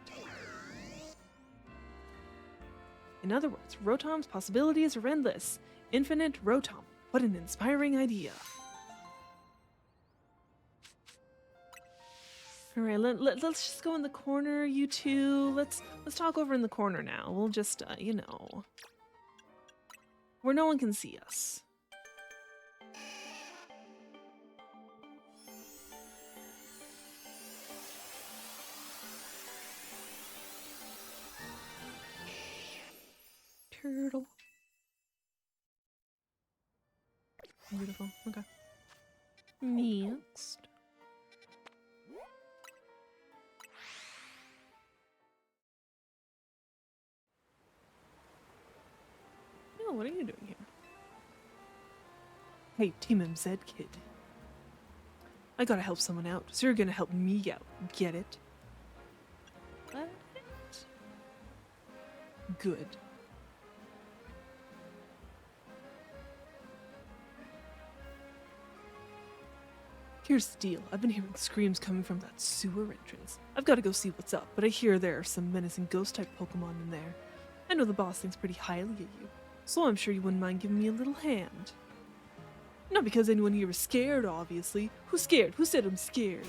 In other words, Rotom's possibilities are endless. Infinite Rotom. What an inspiring idea. Alright, let's just go in the corner, you two. Let's talk over in the corner now. We'll just, you know, where no one can see us. Turtle. Beautiful. Okay. Next. Oh, what are you doing here? Hey, Team MZ kid. I gotta help someone out, so you're gonna help me out. Get it? What? Good. Here's the deal. I've been hearing screams coming from that sewer entrance. I've gotta go see what's up, but I hear there are some menacing ghost-type Pokemon in there. I know the boss thinks pretty highly of you, so I'm sure you wouldn't mind giving me a little hand. Not because anyone here is scared, obviously. Who's scared? Who said I'm scared?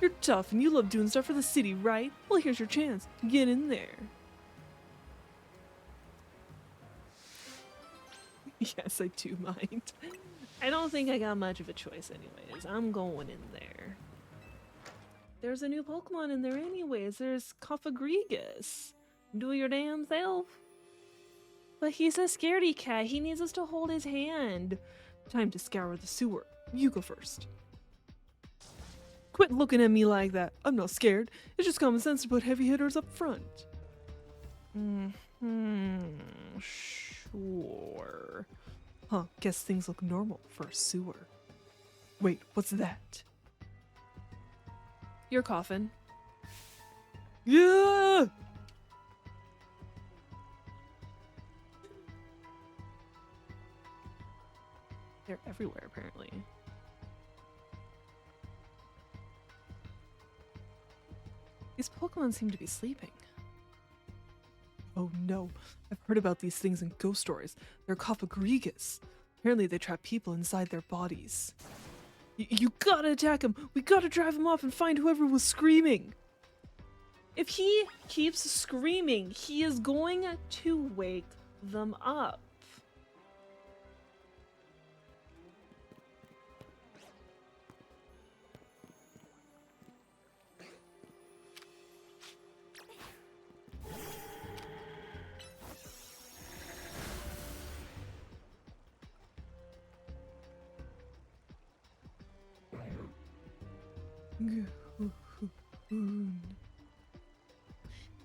You're tough and you love doing stuff for the city, right? Well, here's your chance. Get in there. Yes, I do mind. I don't think I got much of a choice anyways. I'm going in there. There's a new Pokemon in there anyways. There's Cofagrigus. Do your damn self. But he's a scaredy cat. He needs us to hold his hand. Time to scour the sewer. You go first. Quit looking at me like that. I'm not scared. It's just common sense to put heavy hitters up front. Sure. Huh, guess things look normal for a sewer. Wait, what's that? Your coffin. Yeah! They're everywhere, apparently. These Pokemon seem to be sleeping. Oh no, I've heard about these things in ghost stories. They're Cofagrigus. Apparently they trap people inside their bodies. You gotta attack him! We gotta drive him off and find whoever was screaming! If he keeps screaming, he is going to wake them up.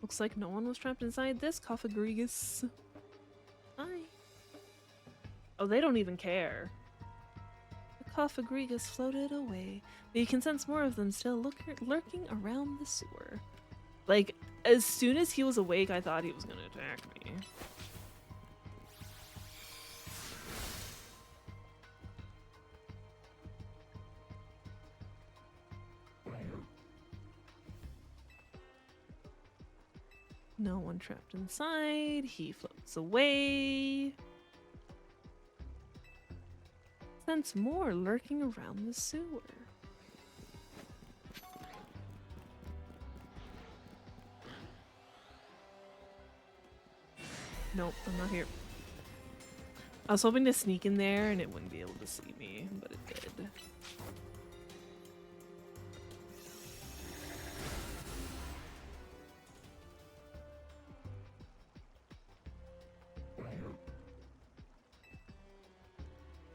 Looks like no one was trapped inside this Cofagrigus. Hi. Oh, they don't even care. The Cofagrigus floated away, but you can sense more of them still lurking around the sewer. Like, as soon as he was awake, I thought he was gonna attack me. No one trapped inside. He floats away. Sense more lurking around the sewer. Nope, I'm not here. I was hoping to sneak in there and it wouldn't be able to see me, but it did.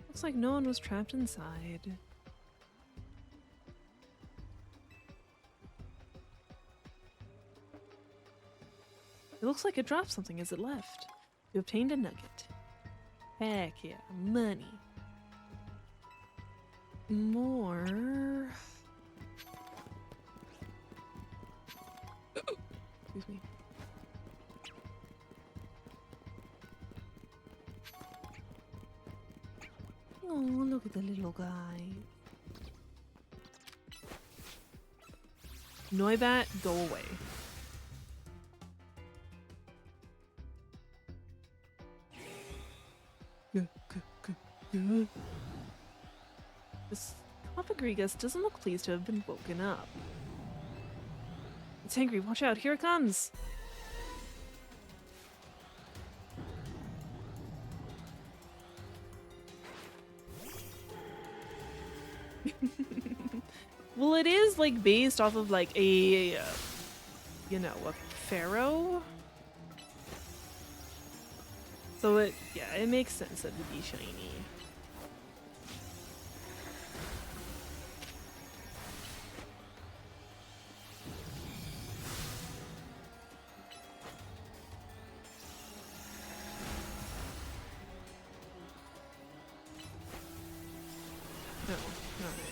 Looks like no one was trapped inside. It looks like it dropped something as it left. You obtained a nugget. Heck yeah, money. More. Excuse me. Oh, look at the little guy. Noibat, go away. This Cofagrigus doesn't look pleased to have been woken up. It's angry, watch out, here it comes! Well, it is like based off of like a, you know, a pharaoh. So it, yeah, it makes sense that it would be shiny. No. Alright.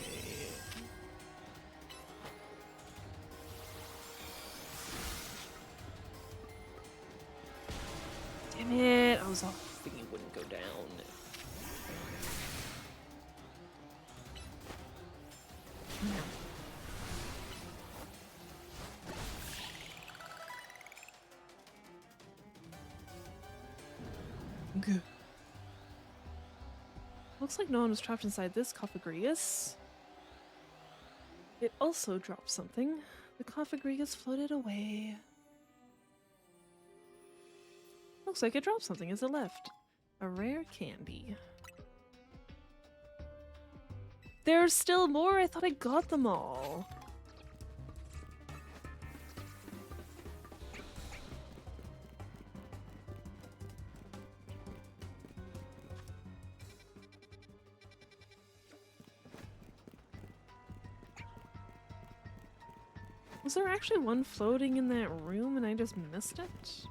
Damn it! I was hoping it wouldn't go down. No. Good. Looks like no one was trapped inside this Cofagrigus. It also dropped something. The Cofagrigus floated away. Looks like it dropped something as it left. A rare candy. There's still more? I thought I got them all. Was there actually one floating in that room and I just missed it?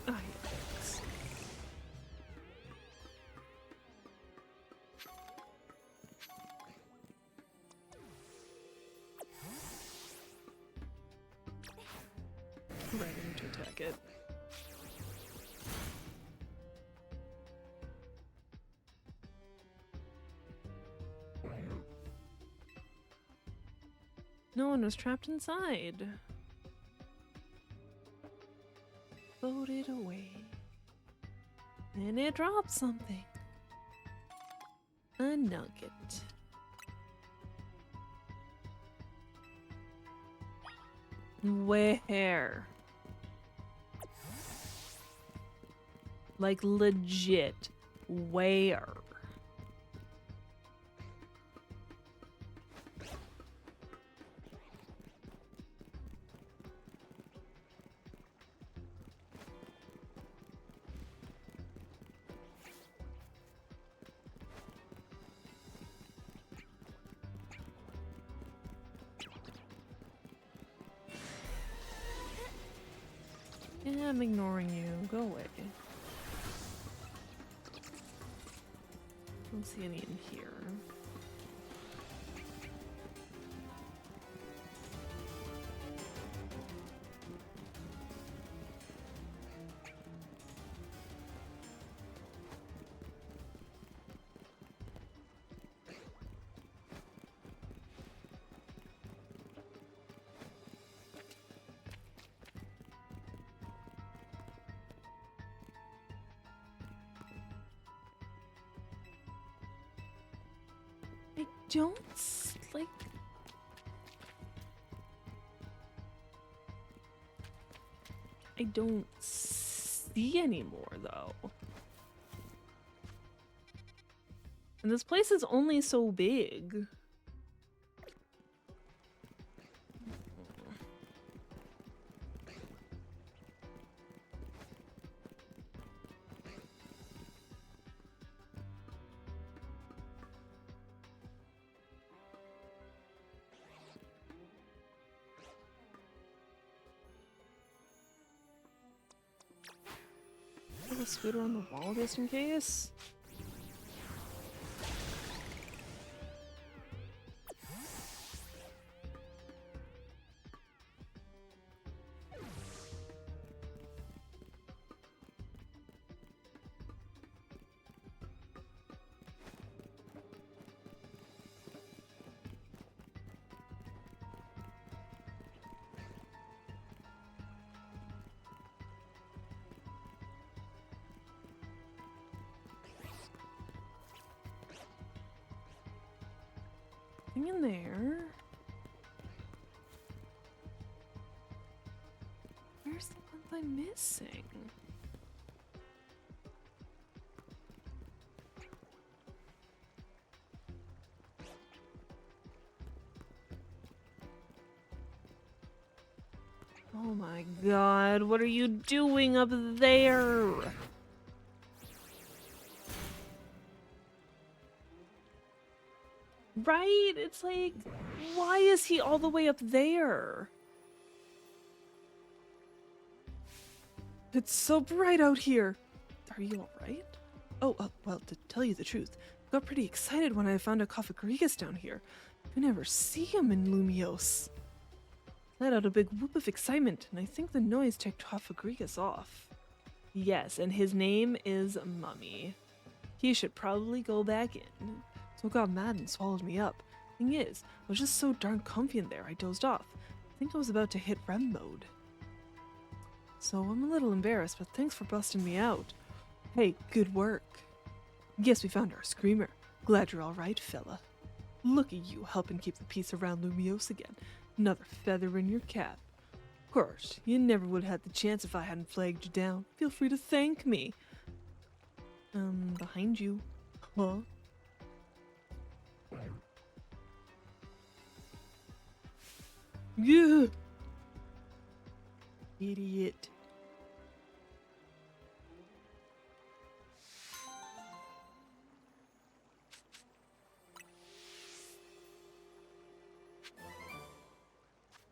Ah, yeah, thanks. Right, I need to attack it. No one was trapped inside. Floated away. And it dropped something. A nugget. Where? Like legit. Where? Yeah, I'm ignoring you. Go away. Don't see any in here. I don't like. I don't see anymore though. And this place is only so big. Put a scooter on the wall just in case. Nothing in there. Where's the one I'm missing? my god, what are you doing up there? Right? It's like, why is he all the way up there? It's so bright out here. Are you alright? Oh, well, to tell you the truth, I got pretty excited when I found a Cofagrigus down here. You never see him in Lumiose. Let out a big whoop of excitement, and I think the noise ticked Cofagrigus off. Yes, and his name is Mummy. He should probably go back in. So got mad and swallowed me up. Thing is, I was just so darn comfy in there, I dozed off. I think I was about to hit REM mode. So I'm a little embarrassed, but thanks for busting me out. Hey, good work. Guess we found our screamer. Glad you're alright, fella. Look at you helping keep the peace around Lumiose again. Another feather in your cap. Of course, you never would have had the chance if I hadn't flagged you down. Feel free to thank me. Behind you. Huh? Yeah. Idiot.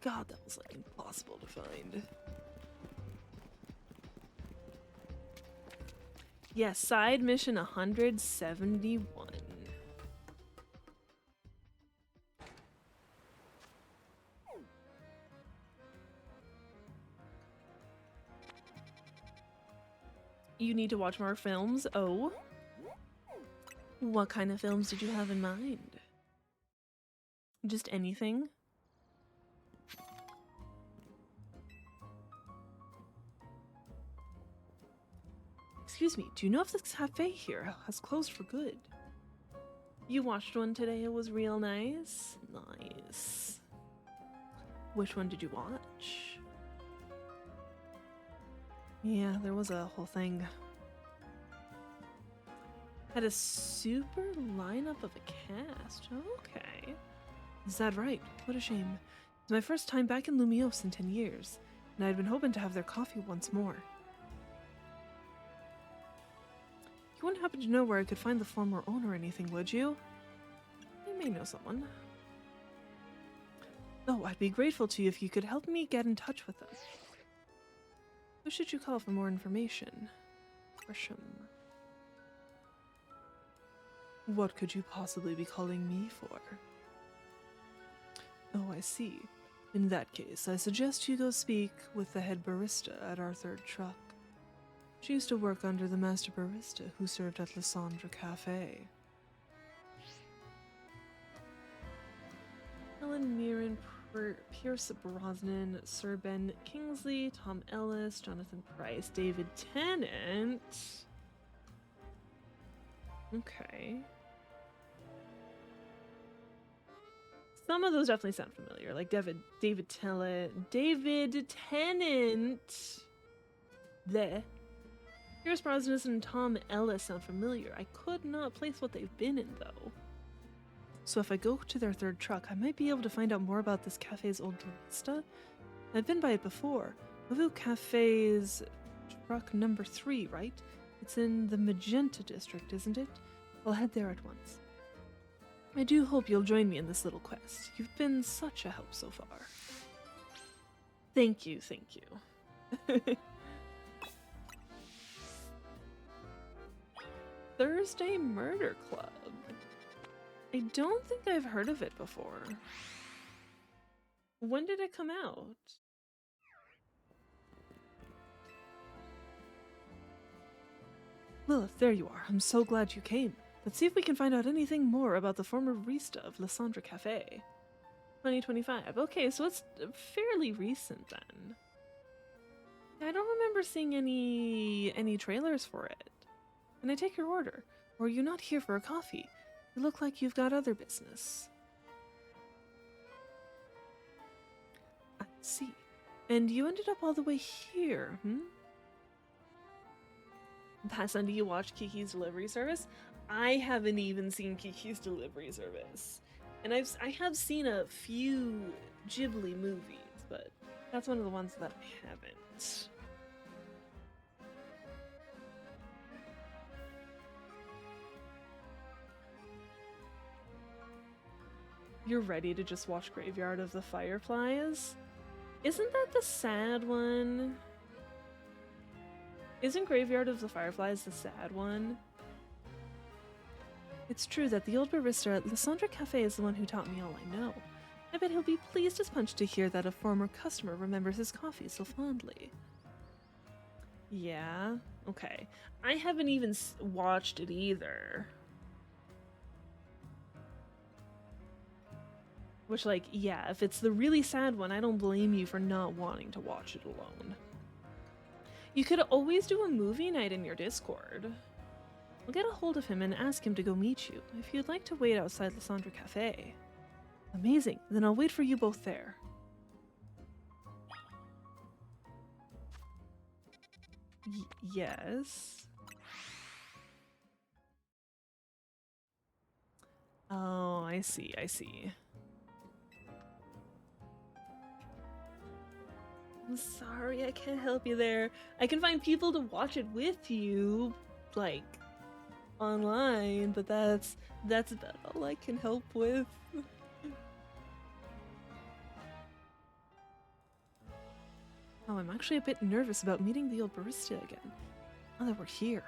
God, that was like impossible to find. Yes, side mission 171. You need to watch more films? Oh. What kind of films did you have in mind? Just anything? Excuse me, do you know if this cafe here has closed for good? You watched one today, it was real nice? Nice. Which one did you watch? Yeah, there was a whole thing. Had a super lineup of a cast. Okay. Is that right? What a shame. It's my first time back in Lumiose in 10 years, and I'd been hoping to have their coffee once more. You wouldn't happen to know where I could find the former owner or anything, would you? You may know someone. Oh, I'd be grateful to you if you could help me get in touch with them. Who should you call for more information? Gresham. What could you possibly be calling me for? Oh, I see. In that case, I suggest you go speak with the head barista at our third truck. She used to work under the master barista who served at Lysandra Cafe. Helen Mirren, Pierce Brosnan, Sir Ben Kingsley, Tom Ellis, Jonathan Price, David Tennant. Okay. Some of those definitely sound familiar, like David Tennant. There. Pierce Brosnan and Tom Ellis sound familiar. I could not place what they've been in, though. So if I go to their third truck, I might be able to find out more about this cafe's old barista. I've been by it before. Nauvoo Cafe's truck number 3, right? It's in the Magenta district, isn't it? I'll head there at once. I do hope you'll join me in this little quest. You've been such a help so far. Thank you, thank you. Thursday Murder Club. I don't think I've heard of it before. When did it come out? Lilith, there you are. I'm so glad you came. Let's see if we can find out anything more about the former barista of Lysandra Cafe. 2025. Okay, so it's fairly recent then. I don't remember seeing any trailers for it. Can I take your order? Or are you not here for a coffee? You look like you've got other business. I see. And you ended up all the way here, Past Sunday you watched Kiki's Delivery Service? I haven't even seen Kiki's Delivery Service. And I have seen a few Ghibli movies, but That's one of the ones that I haven't. You're ready to just watch Graveyard of the Fireflies? Isn't that the sad one? Isn't Graveyard of the Fireflies the sad one? It's true that the old barista at Lysandra Cafe is the one who taught me all I know. I bet he'll be pleased as punch to hear that a former customer remembers his coffee so fondly. Yeah, okay. I haven't even watched it either. Which, like, yeah, if it's the really sad one, I don't blame you for not wanting to watch it alone. You could always do a movie night in your Discord. I'll get a hold of him and ask him to go meet you, if you'd like to wait outside Lysandra Cafe. Amazing, then I'll wait for you both there. Yes. Oh, I see, I see. I'm sorry, I can't help you there. I can find people to watch it with you, like, online, but that's about all I can help with. Oh, I'm actually a bit nervous about meeting the old barista again, now that we're here.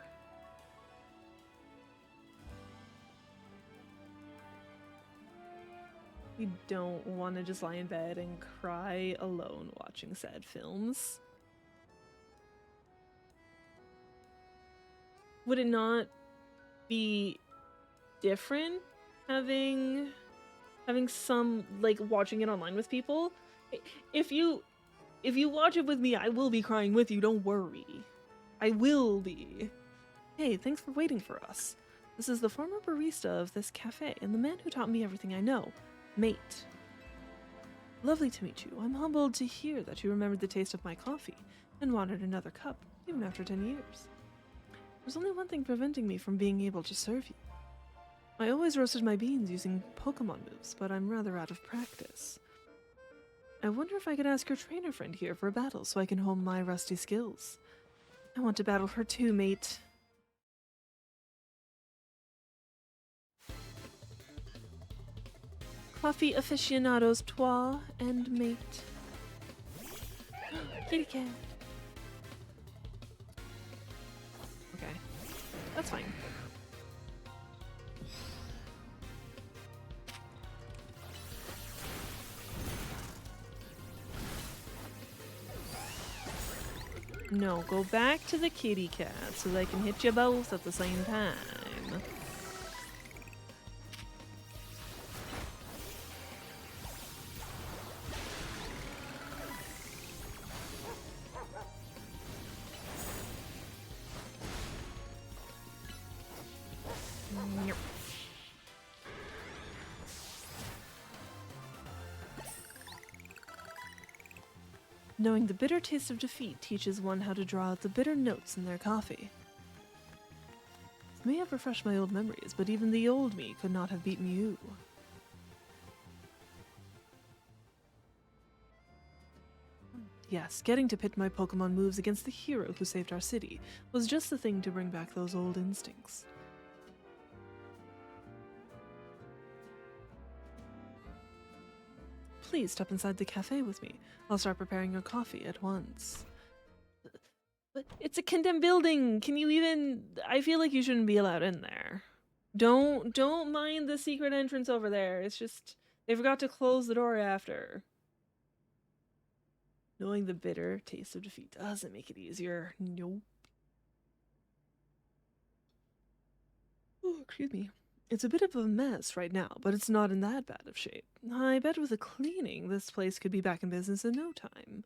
You don't want to just lie in bed and cry alone watching sad films. Would it not be different having some, like, watching it online with people? If you watch it with me, I will be crying with you, don't worry. I will be. Hey, thanks for waiting for us. This is the former barista of this cafe and the man who taught me everything I know. Mate. Lovely to meet you. I'm humbled to hear that you remembered the taste of my coffee and wanted another cup, even after 10 years. There's only one thing preventing me from being able to serve you. I always roasted my beans using Pokemon moves, but I'm rather out of practice. I wonder if I could ask your trainer friend here for a battle so I can hone my rusty skills. I want to battle her too, mate. Coffee aficionados toi and mate. Kitty cat. Okay, that's fine. No, go back to the kitty cat so they can hit you both at the same time. Knowing the bitter taste of defeat teaches one how to draw out the bitter notes in their coffee. This may have refreshed my old memories, but even the old me could not have beaten you. Yes, getting to pit my Pokemon moves against the hero who saved our city was just the thing to bring back those old instincts. Please step inside the cafe with me. I'll start preparing your coffee at once. But it's a condemned building! Can you even... I feel like you shouldn't be allowed in there. Don't mind the secret entrance over there. It's just... they forgot to close the door after. Knowing the bitter taste of defeat doesn't make it easier. Nope. Oh, excuse me. It's a bit of a mess right now, but it's not in that bad of shape. I bet with the cleaning, this place could be back in business in no time.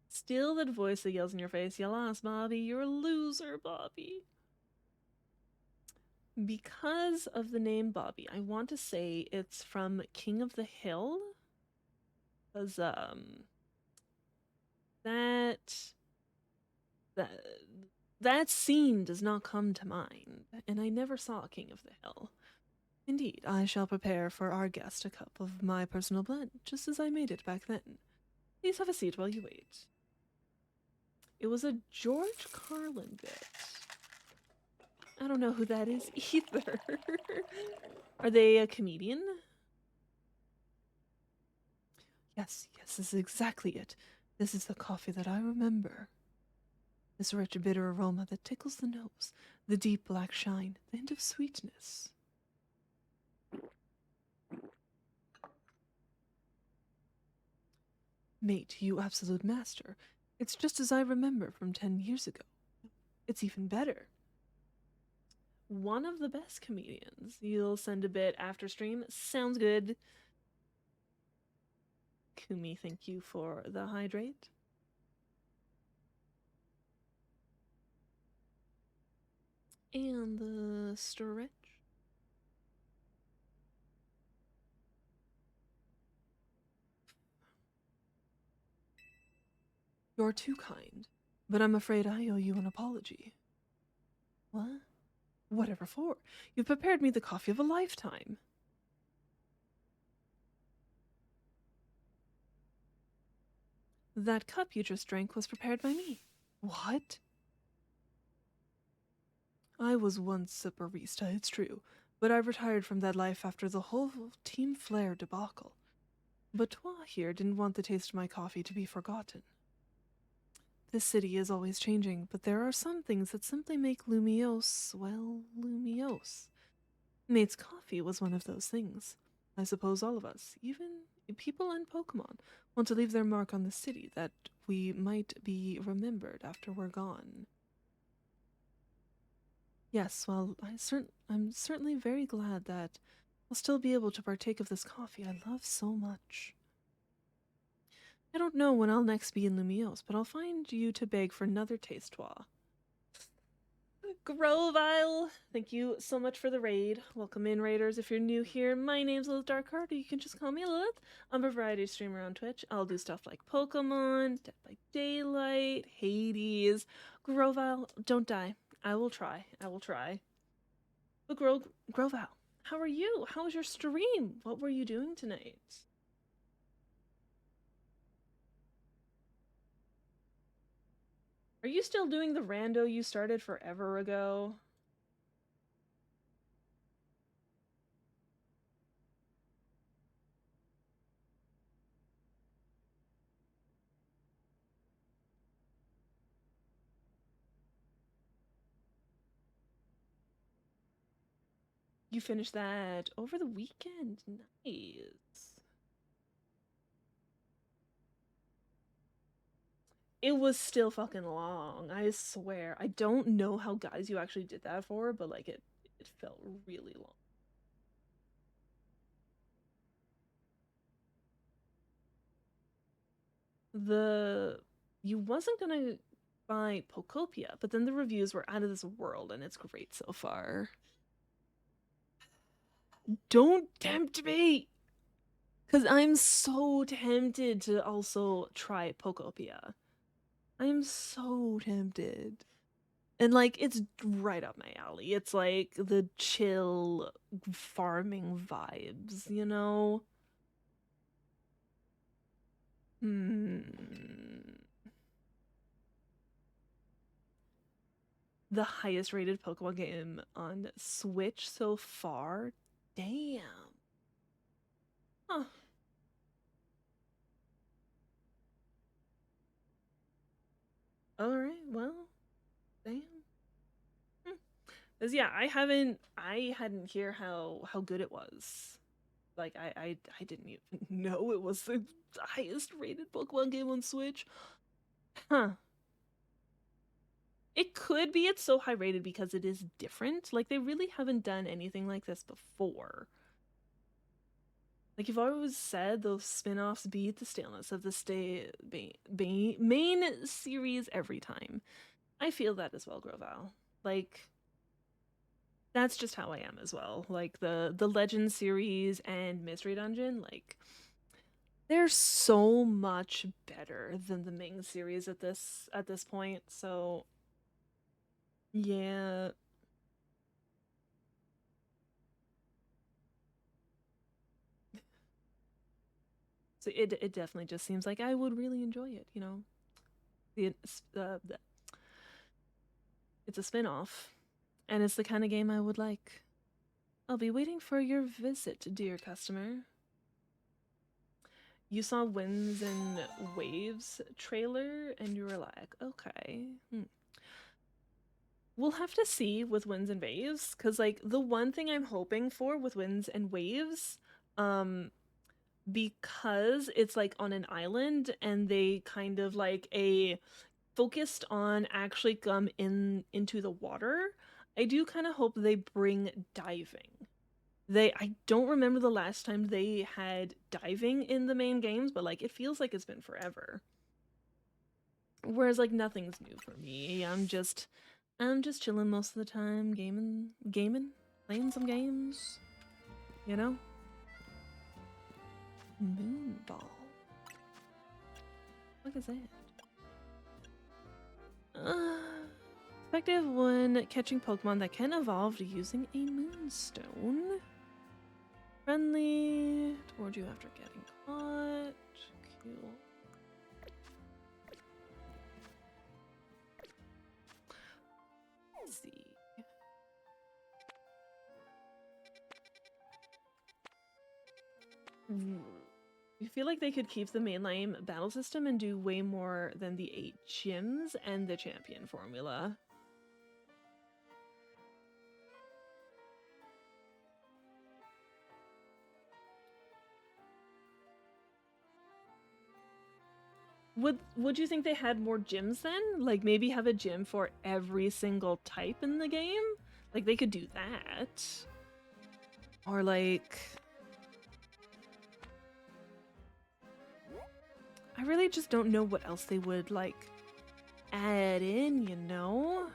Still that voice that yells in your face, "You lost, Bobby. You're a loser, Bobby." Because of the name Bobby, I want to say it's from King of the Hill. Because, that scene does not come to mind, and I never saw King of the Hill. Indeed, I shall prepare for our guest a cup of my personal blend, just as I made it back then. Please have a seat while you wait. It was a George Carlin bit. I don't know who that is either. Are they a comedian? Yes, this is exactly it. This is the coffee that I remember. This rich, bitter aroma that tickles the nose, the deep black shine, the hint of sweetness. Mate, you absolute master. It's just as I remember from 10 years ago. It's even better. One of the best comedians. You'll send a bit after stream. Sounds good. Kumi, thank you for the hydrate. And the stretch. You're too kind, but I'm afraid I owe you an apology. What? Whatever for? You've prepared me the coffee of a lifetime. That cup you just drank was prepared by me. What? I was once a barista, it's true, but I retired from that life after the whole Team Flare debacle. But Toi here didn't want the taste of my coffee to be forgotten. This city is always changing, but there are some things that simply make Lumiose, well, Lumiose. Mate's coffee was one of those things. I suppose all of us, even people and Pokemon, want to leave their mark on the city that we might be remembered after we're gone. Yes, well, I'm certainly very glad that I'll still be able to partake of this coffee I love so much. I don't know when I'll next be in Lumiose, but I'll find you to beg for another taste tour. Grovile, thank you so much for the raid. Welcome in, raiders. If you're new here, my name's Lilith Darkheart, or you can just call me Lilith. I'm a variety streamer on Twitch. I'll do stuff like Pokemon, Dead by Daylight, Hades. Grovile, don't die. I will try. But Grovile, how are you? How was your stream? What were you doing tonight? Are you still doing the rando you started forever ago? You finished that over the weekend. Nice. It was still fucking long, I swear. I don't know how guys you actually did that for, but like it felt really long. You wasn't gonna buy Pokopia, but then the reviews were out of this world and it's great so far. Don't tempt me! Cause I'm so tempted to also try Pokopia. I'm so tempted. And like it's right up my alley. It's like the chill farming vibes, you know? Hmm. The highest rated Pokemon game on Switch so far? Damn. Huh. Alright, well, damn. Cause yeah, I hadn't hear how good it was. Like I didn't even know it was the highest rated Pokemon game on Switch. Huh. It could be it's so high rated because it is different. Like they really haven't done anything like this before. Like you've always said, those spin-offs beat the staleness of the main series every time. I feel that as well, Grovile. Like that's just how I am as well. Like the Legend series and Mystery Dungeon, like they're so much better than the main series at this point. So yeah. honestly, it definitely just seems like I would really enjoy it, you know. It's a spin-off, and it's the kind of game I would like. I'll be waiting for your visit, dear customer. You saw Winds and Waves trailer, and you were like, okay. We'll have to see with Winds and Waves, because, like, the one thing I'm hoping for with Winds and Waves, because it's, like, on an island, and they kind of, like, focused on actually come into the water, I do kind of hope they bring diving. I don't remember the last time they had diving in the main games, but like it feels like it's been forever. Whereas like nothing's new for me. I'm just chilling most of the time, gaming, playing some games. You know? Moonball. What is that? Effective when catching Pokemon that can evolve using a Moonstone. Friendly towards you after getting caught. Cool. Let's see. I feel like they could keep the mainline battle system and do way more than the 8 gyms and the champion formula. Would you think they had more gyms then? Like maybe have a gym for every single type in the game? Like they could do that. Or like I really just don't know what else they would like add in, you know?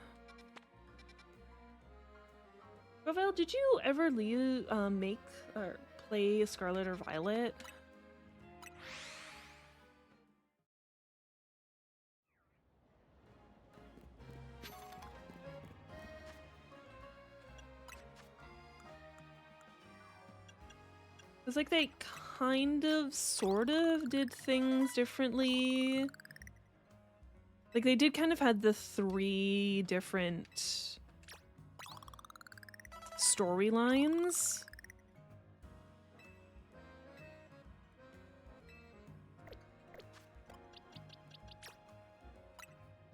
Ravel, did you ever make or play Scarlet or Violet? It's like they kind of, sort of did things differently. Like they did kind of had the 3 different storylines.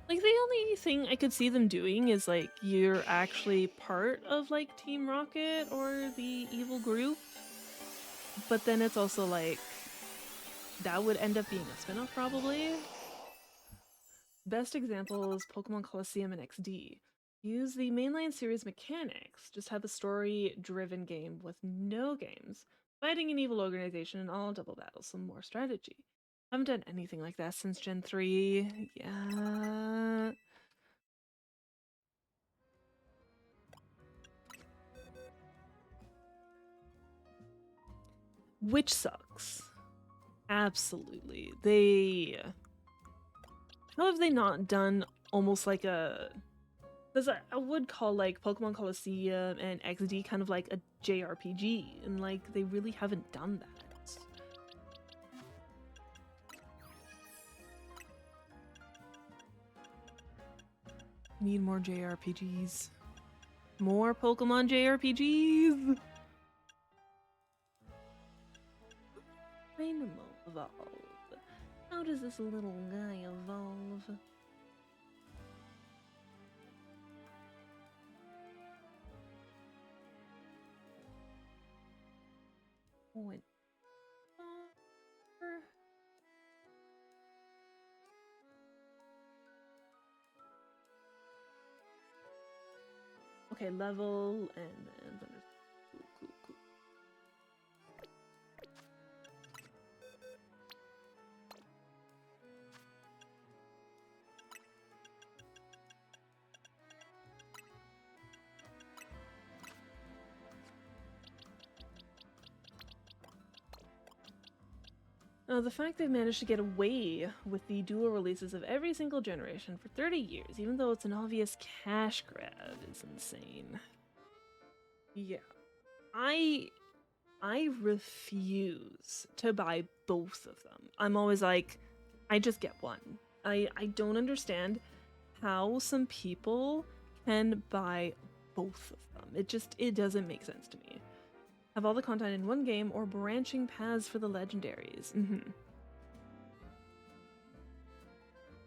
Like the only thing I could see them doing is like you're actually part of like Team Rocket or the evil group. But then it's also like that would end up being a spin-off probably. Best example is Pokemon Colosseum and XD. Use the mainline series mechanics, just have a story-driven game with no games, fighting an evil organization and all double battles, some more strategy. Haven't done anything like that since Gen 3. Yeah. Which sucks. Absolutely. How have they not done almost like a... Because I would call like Pokemon Colosseum and XD kind of like a JRPG, and like they really haven't done that. Need more JRPGs. More Pokemon JRPGs! Animal evolve. How does this little guy evolve? When... Okay, level and then... Cool. The fact they've managed to get away with the dual releases of every single generation for 30 years, even though it's an obvious cash grab, is insane. Yeah. I refuse to buy both of them. I'm always like, I just get one. I don't understand how some people can buy both of them. It doesn't make sense to me. Have all the content in one game or branching paths for the legendaries.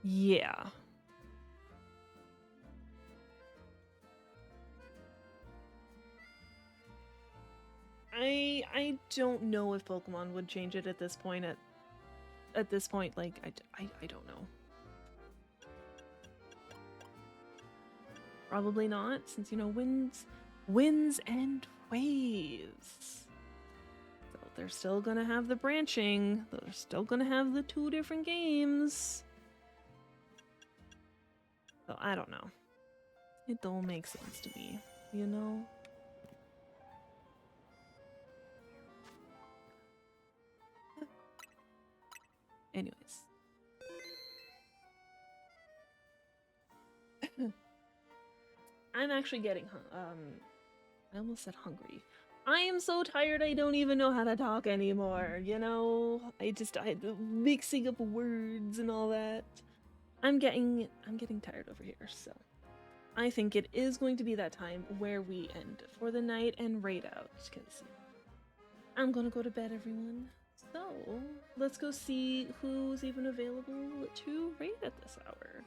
Yeah. I don't know if Pokemon would change it at this point. At this point, like I don't know. Probably not, since you know winds and waves. So they're still gonna have the branching. They're still gonna have the 2 different games. So I don't know. It don't make sense to me, you know? Anyways. I'm actually getting I almost said hungry. I am so tired I don't even know how to talk anymore, you know? I mixing up words and all that. I'm getting tired over here, so I think it is going to be that time where we end for the night and raid out, because I'm gonna go to bed, everyone. So let's go see who's even available to raid at this hour.